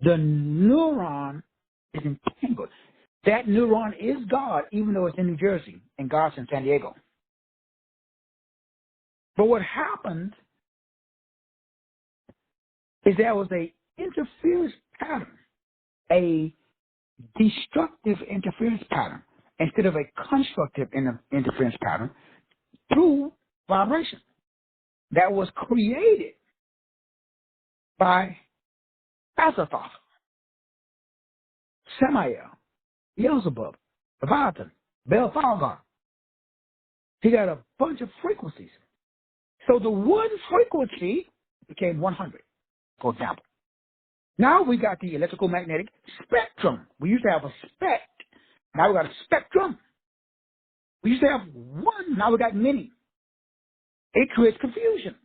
The neuron is entangled. That neuron is God, even though it's in New Jersey and God's in San Diego. But what happened is there was a interference pattern, a destructive interference pattern, instead of a constructive interference pattern through vibration that was created by Azathoth, Samael, Beelzebub, Leviathan, Belphegor. He got a bunch of frequencies. So the one frequency became 100, for example. Now we got the electrical magnetic spectrum. We used to have a spect. Now we got a spectrum. We used to have one. Now we got many. It creates confusion.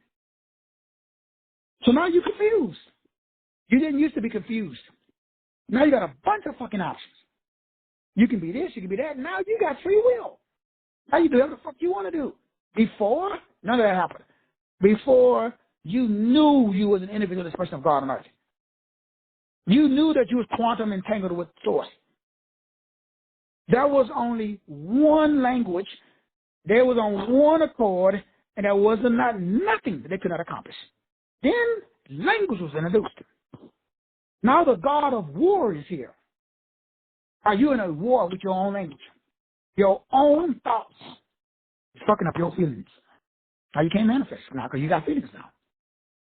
So now you're confused. You didn't used to be confused. Now you got a bunch of fucking options. You can be this, you can be that. Now you got free will. Now you do whatever the fuck you want to do. Before, none of that happened. Before, you knew you was an individual expression of God on earth. You knew that you was quantum entangled with source. There was only one language. There was on one accord, and there was nothing that they could not accomplish. Then language was introduced. Now the God of war is here. Are you in a war with your own language? Your own thoughts. It's fucking up your feelings. Now you can't manifest now because you got feelings now.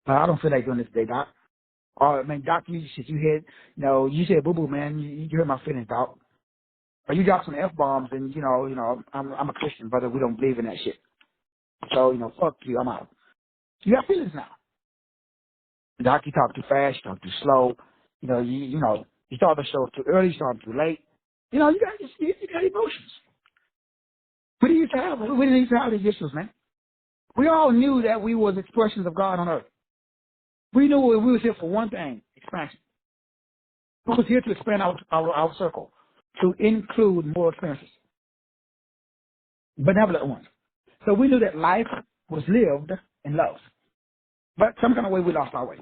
But I don't feel like doing this today, Doc. Or, man, Doc, you said boo-boo, man. You hurt my feelings, Doc. Or you dropped some F-bombs and, I'm a Christian, brother. We don't believe in that shit. So, fuck you. I'm out. You got feelings now. Doc, you talk too fast. You talk too slow. You start the show too early. You start too late. You got emotions. We didn't used to have these issues, man. We all knew that we was expressions of God on earth. We knew we was here for one thing, expansion. We was here to expand our circle, to include more experiences, benevolent ones. So we knew that life was lived in love. But some kind of way we lost our way.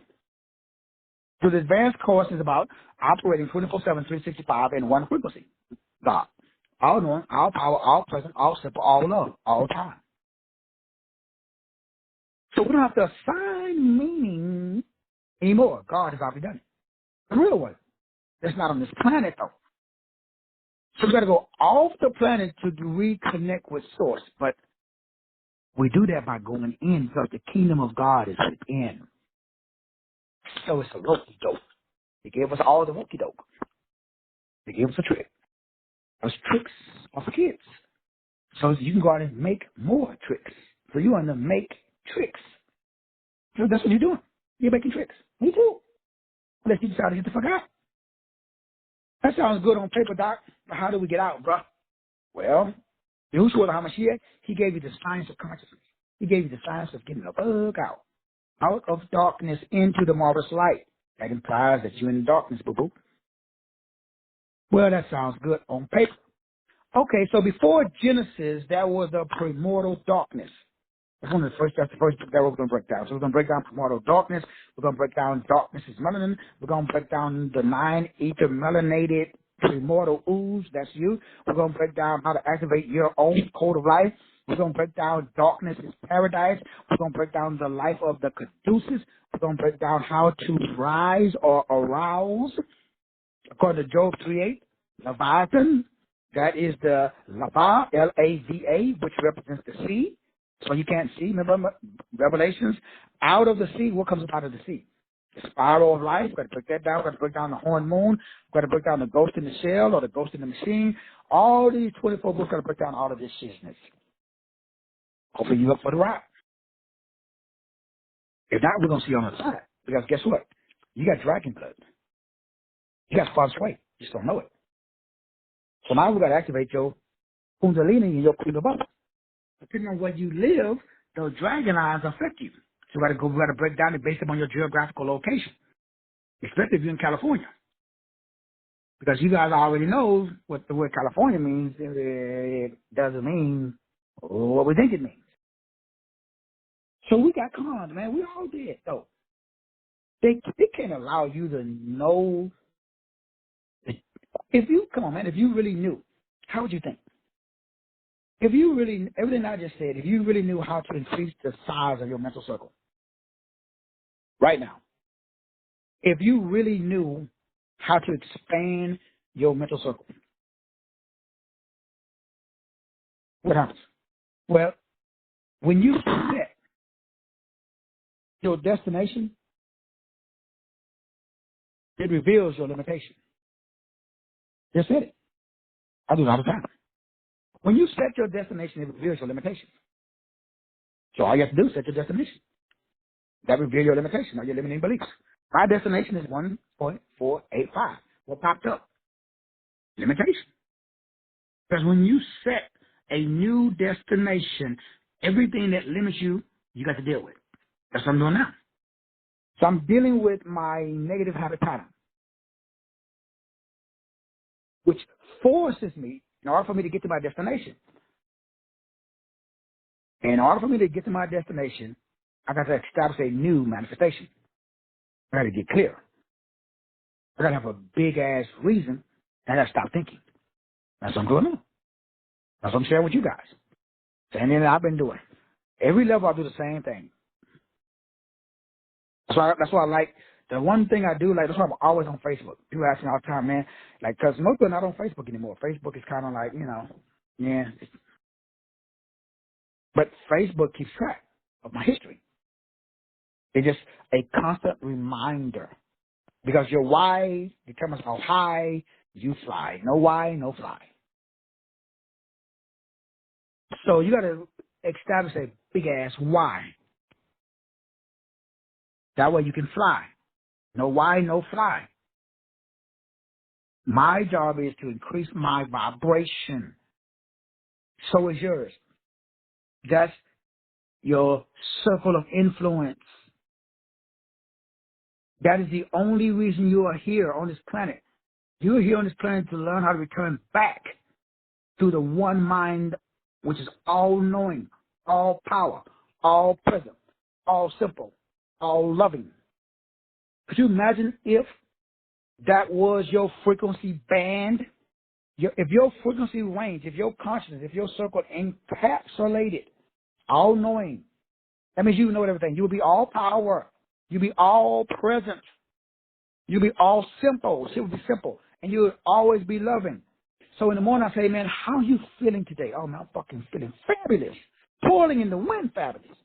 So the advanced course is about operating 24/7, 365 in one frequency. God. All knowing, all power, all present, all simple, all love, all time. So we don't have to assign meaning anymore. God has already done it. The real one. That's not on this planet, though. So we got to go off the planet to reconnect with Source. But we do that by going in because the kingdom of God is within. So it's a rope dope. They gave us all the wookie doke. They gave us a trick. Those tricks are for kids. So you can go out and make more tricks. So you want to make tricks. So that's what you're doing. You're making tricks. Me too. Unless you decide to get the fuck out. That sounds good on paper, Doc. But how do we get out, bro? Well, Yahushua HaMashiach, he gave you the science of consciousness. He gave you the science of getting the bug out of darkness into the marvelous light. That implies that you're in darkness, boo-boo. Well, that sounds good on paper. Okay, so before Genesis, there was a primordial darkness. That's the first book that we're going to break down. So we're going to break down primordial darkness. We're going to break down darkness is melanin. We're going to break down the 9 ether melanated primordial ooze. That's you. We're going to break down how to activate your own code of life. We're going to break down darkness is paradise. We're going to break down the life of the caduceus. We're going to break down how to rise or arouse. According to Job 3:8, Leviathan, that is the Lava, L-A-V-A, which represents the sea. So you can't see. Remember Revelations? Out of the sea, what comes up out of the sea? The spiral of life. We've got to break that down. We've got to break down the horned moon. We've got to break down the ghost in the shell or the ghost in the machine. All these 24 books got to break down all of this shizness. Hopefully you're up for the ride. If not, we're going to see you on the side. Because guess what? You got dragon blood. You got Father Sway. You just don't know it. So now we've got to activate your Kundalini and your Kundababa. Depending on where you live, those dragon eyes affect you. So we got to break down it based upon your geographical location, especially if you're in California. Because you guys already know what the word California means. It doesn't mean what we think it means. So we got conned, man. We all did, though. They can't allow you to know. If you really knew, how would you think? If you really, everything I just said, if you really knew how to increase the size of your mental circle, right now, if you really knew how to expand your mental circle, what happens? Well, when you set your destination, it reveals your limitation. Just said it. I do it all the time. When you set your destination, it reveals your limitation. So all you have to do is set your destination. That reveals your limitation or your limiting beliefs. My destination is 1.485. What popped up? Limitation. Because when you set a new destination, everything that limits you, you got to deal with. That's what I'm doing now. So I'm dealing with my negative habit pattern, which forces me, in order for me to get to my destination. In order for me to get to my destination, I got to establish a new manifestation. I got to get clear. I got to have a big-ass reason, and I got to stop thinking. That's what I'm doing now. That's what I'm sharing with you guys. Same thing that I've been doing. Every level, I do the same thing. That's why I like, the one thing I do, like, that's why I'm always on Facebook. People ask me all the time, man, like, because most people are not on Facebook anymore. Facebook is kind of like, yeah. But Facebook keeps track of my history. It's just a constant reminder. Because your why determines how high you fly. No why, no fly. So you got to establish a big-ass why. That way you can fly. No why, no fly. My job is to increase my vibration. So is yours. That's your circle of influence. That is the only reason you are here on this planet. You're here on this planet to learn how to return back to the one mind, which is all-knowing, all power, all present, all simple, all loving. Could you imagine if that was your frequency band? If your frequency range, if your consciousness, if your circle encapsulated, all-knowing, that means you know everything. You'll be all power. You'll be all present. You'll be all simple. It will be simple. And you'll always be loving. So in the morning I say, man, how are you feeling today? Oh, man, I'm fucking feeling fabulous. Pouring in the wind fabulous.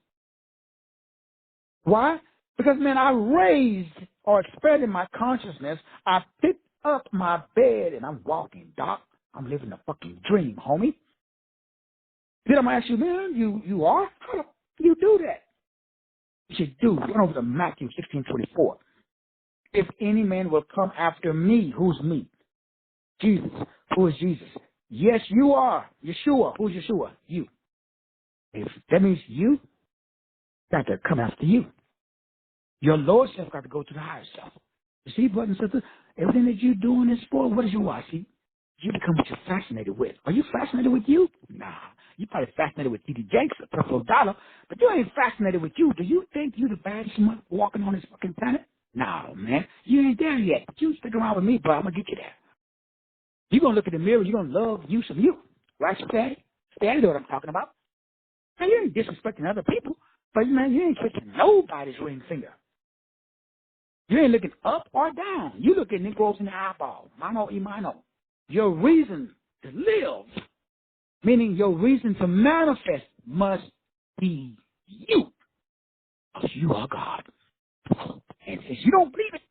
Why? Because, man, I raised or expanding my consciousness, I pick up my bed and I'm walking, Doc. I'm living a fucking dream, homie. Then I'm going to ask you, man, you are? How do you do that? You should do. Run over to Matthew 16:24. If any man will come after me, who's me? Jesus. Who is Jesus? Yes, you are. Yeshua. Who's Yeshua? You. If that means you got to come after you. Your lower self got to go to the higher self. You see, brothers and sisters, everything that you're doing is for, what is your why? See, you become what you're fascinated with. Are you fascinated with you? Nah. You probably fascinated with T.D. Jakes or Purple Dollar, but you ain't fascinated with you. Do you think you the baddest one walking on this fucking planet? No, man. You ain't there yet. But you stick around with me, bro. I'm going to get you there. You're going to look in the mirror. You're going to love you some you. Right, Steady? Steady know what I'm talking about. Man, you ain't disrespecting other people, but, man, you ain't kissing nobody's ring finger. You ain't looking up or down. You looking Negroes in the eyeball. Mano y mano. Your reason to live, meaning your reason to manifest, must be you. Because you are God. And since you don't believe it,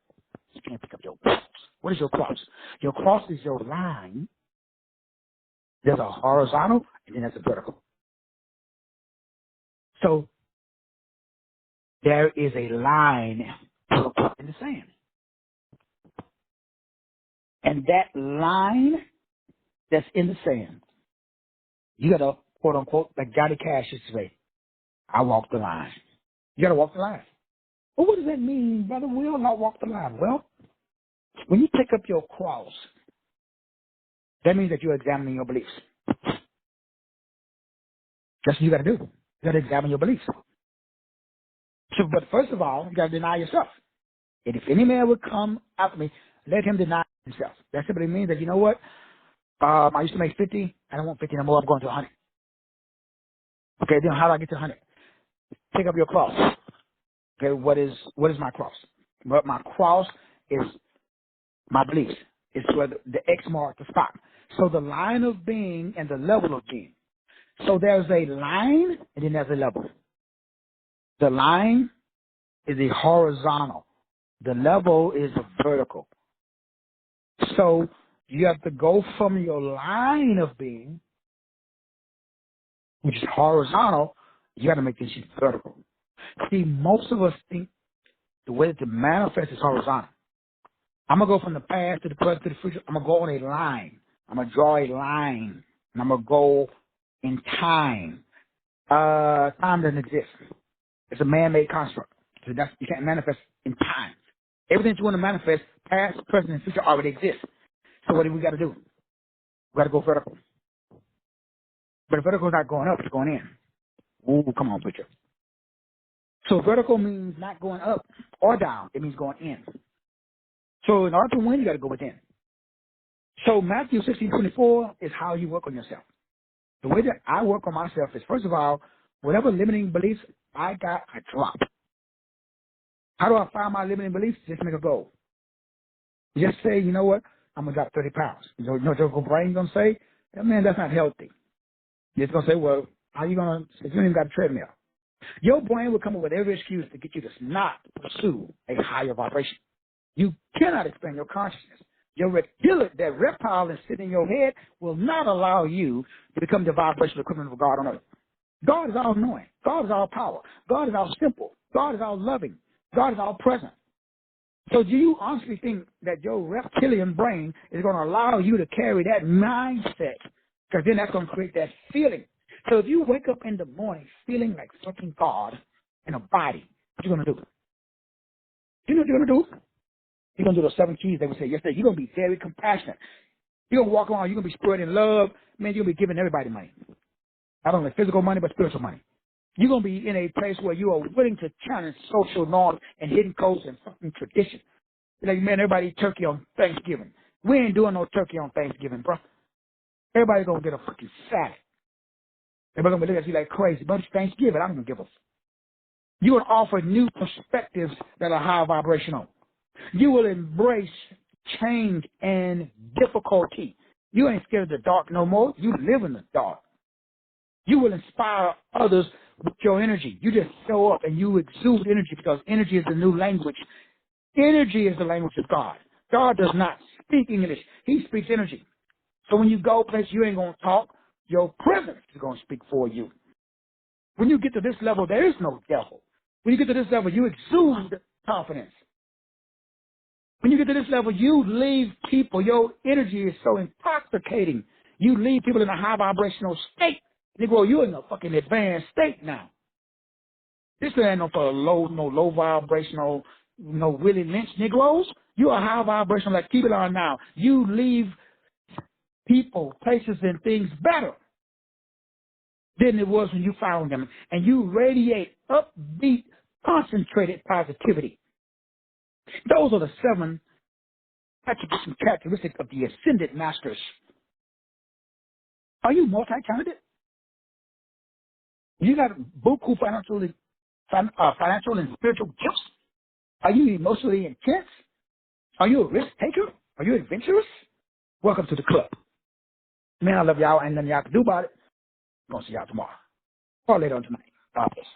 you can't pick up your cross. What is your cross? Your cross is your line. There's a horizontal, and then there's a vertical. So there is a line in the sand. And that line that's in the sand, you got to, quote unquote, like Johnny Cash used to say, I walk the line. You got to walk the line. Well, what does that mean, Brother Will, not walk the line? Well, when you pick up your cross, that means that you're examining your beliefs. That's what you got to do. You got to examine your beliefs. So, but first of all, you got to deny yourself. And if any man would come after me, let him deny himself. That simply means that, you know what? I used to make 50. I don't want 50 no more. I'm going to 100. Okay, then how do I get to 100? Pick up your cross. Okay, what is my cross? But my cross is my beliefs. It's where the X mark the spot. So the line of being and the level of being. So there's a line and then there's a level. The line is a horizontal. The level is a vertical. So you have to go from your line of being, which is horizontal, you got to make this shit vertical. See, most of us think the way to manifest is horizontal. I'm going to go from the past to the present to the future. I'm going to go on a line. I'm going to draw a line. And I'm going to go in time. Time doesn't exist. It's a man-made construct. So you can't manifest in time. Everything you want to manifest, past, present, and future already exists. So what do we got to do? We got to go vertical. But vertical is not going up, it's going in. Ooh, come on, preacher. So vertical means not going up or down. It means going in. So in order to win, you got to go within. So Matthew 16:24 is how you work on yourself. The way that I work on myself is, first of all, whatever limiting beliefs I got, I drop. How do I find my limiting beliefs? Just make a goal. Just say, you know what? I'm going to drop 30 pounds. You know what your brain's going to say? Man, that's not healthy. It's going to say, well, how you going to, if you ain't even got a treadmill? Your brain will come up with every excuse to get you to not pursue a higher vibration. You cannot expand your consciousness. That reptile that's sitting in your head will not allow you to become the vibrational equivalent of God on earth. God is all knowing. God is all power. God is all simple. God is all loving. God is all present. So do you honestly think that your reptilian brain is going to allow you to carry that mindset? Because then that's going to create that feeling. So if you wake up in the morning feeling like fucking God in a body, what you going to do? You know what you're going to do? You're going to do those 7 keys they would say yesterday. You're going to be very compassionate. You're going to walk around. You're going to be spreading love. Man, you're going to be giving everybody money. Not only physical money, but spiritual money. You're going to be in a place where you are willing to challenge social norms and hidden codes and fucking tradition. Like, man, everybody eat turkey on Thanksgiving. We ain't doing no turkey on Thanksgiving, bro. Everybody going to get a fucking salad. Everybody going to be looking at you like crazy. But it's Thanksgiving. I don't even give a. You're going to offer new perspectives that are high vibrational. You will embrace change and difficulty. You ain't scared of the dark no more. You live in the dark. You will inspire others with your energy. You just show up and you exude energy because energy is the new language. Energy is the language of God. God does not speak English. He speaks energy. So when you go places, you ain't going to talk. Your presence is going to speak for you. When you get to this level, there is no devil. When you get to this level, you exude confidence. When you get to this level, you leave people. Your energy is so intoxicating. You leave people in a high vibrational state. Negro, you're in a fucking advanced state now. This ain't no for no low vibrational, no Willie Lynch Negroes. You are high vibrational like people are now. You leave people, places, and things better than it was when you found them. And you radiate upbeat, concentrated positivity. Those are the 7 attributes and characteristics of the ascended masters. Are you multi-talented? You got buku financial and spiritual gifts? Are you emotionally intense? Are you a risk taker? Are you adventurous? Welcome to the club. Man, I love y'all. Ain't nothing y'all can do about it. I'm going to see y'all tomorrow or later on tonight. God bless.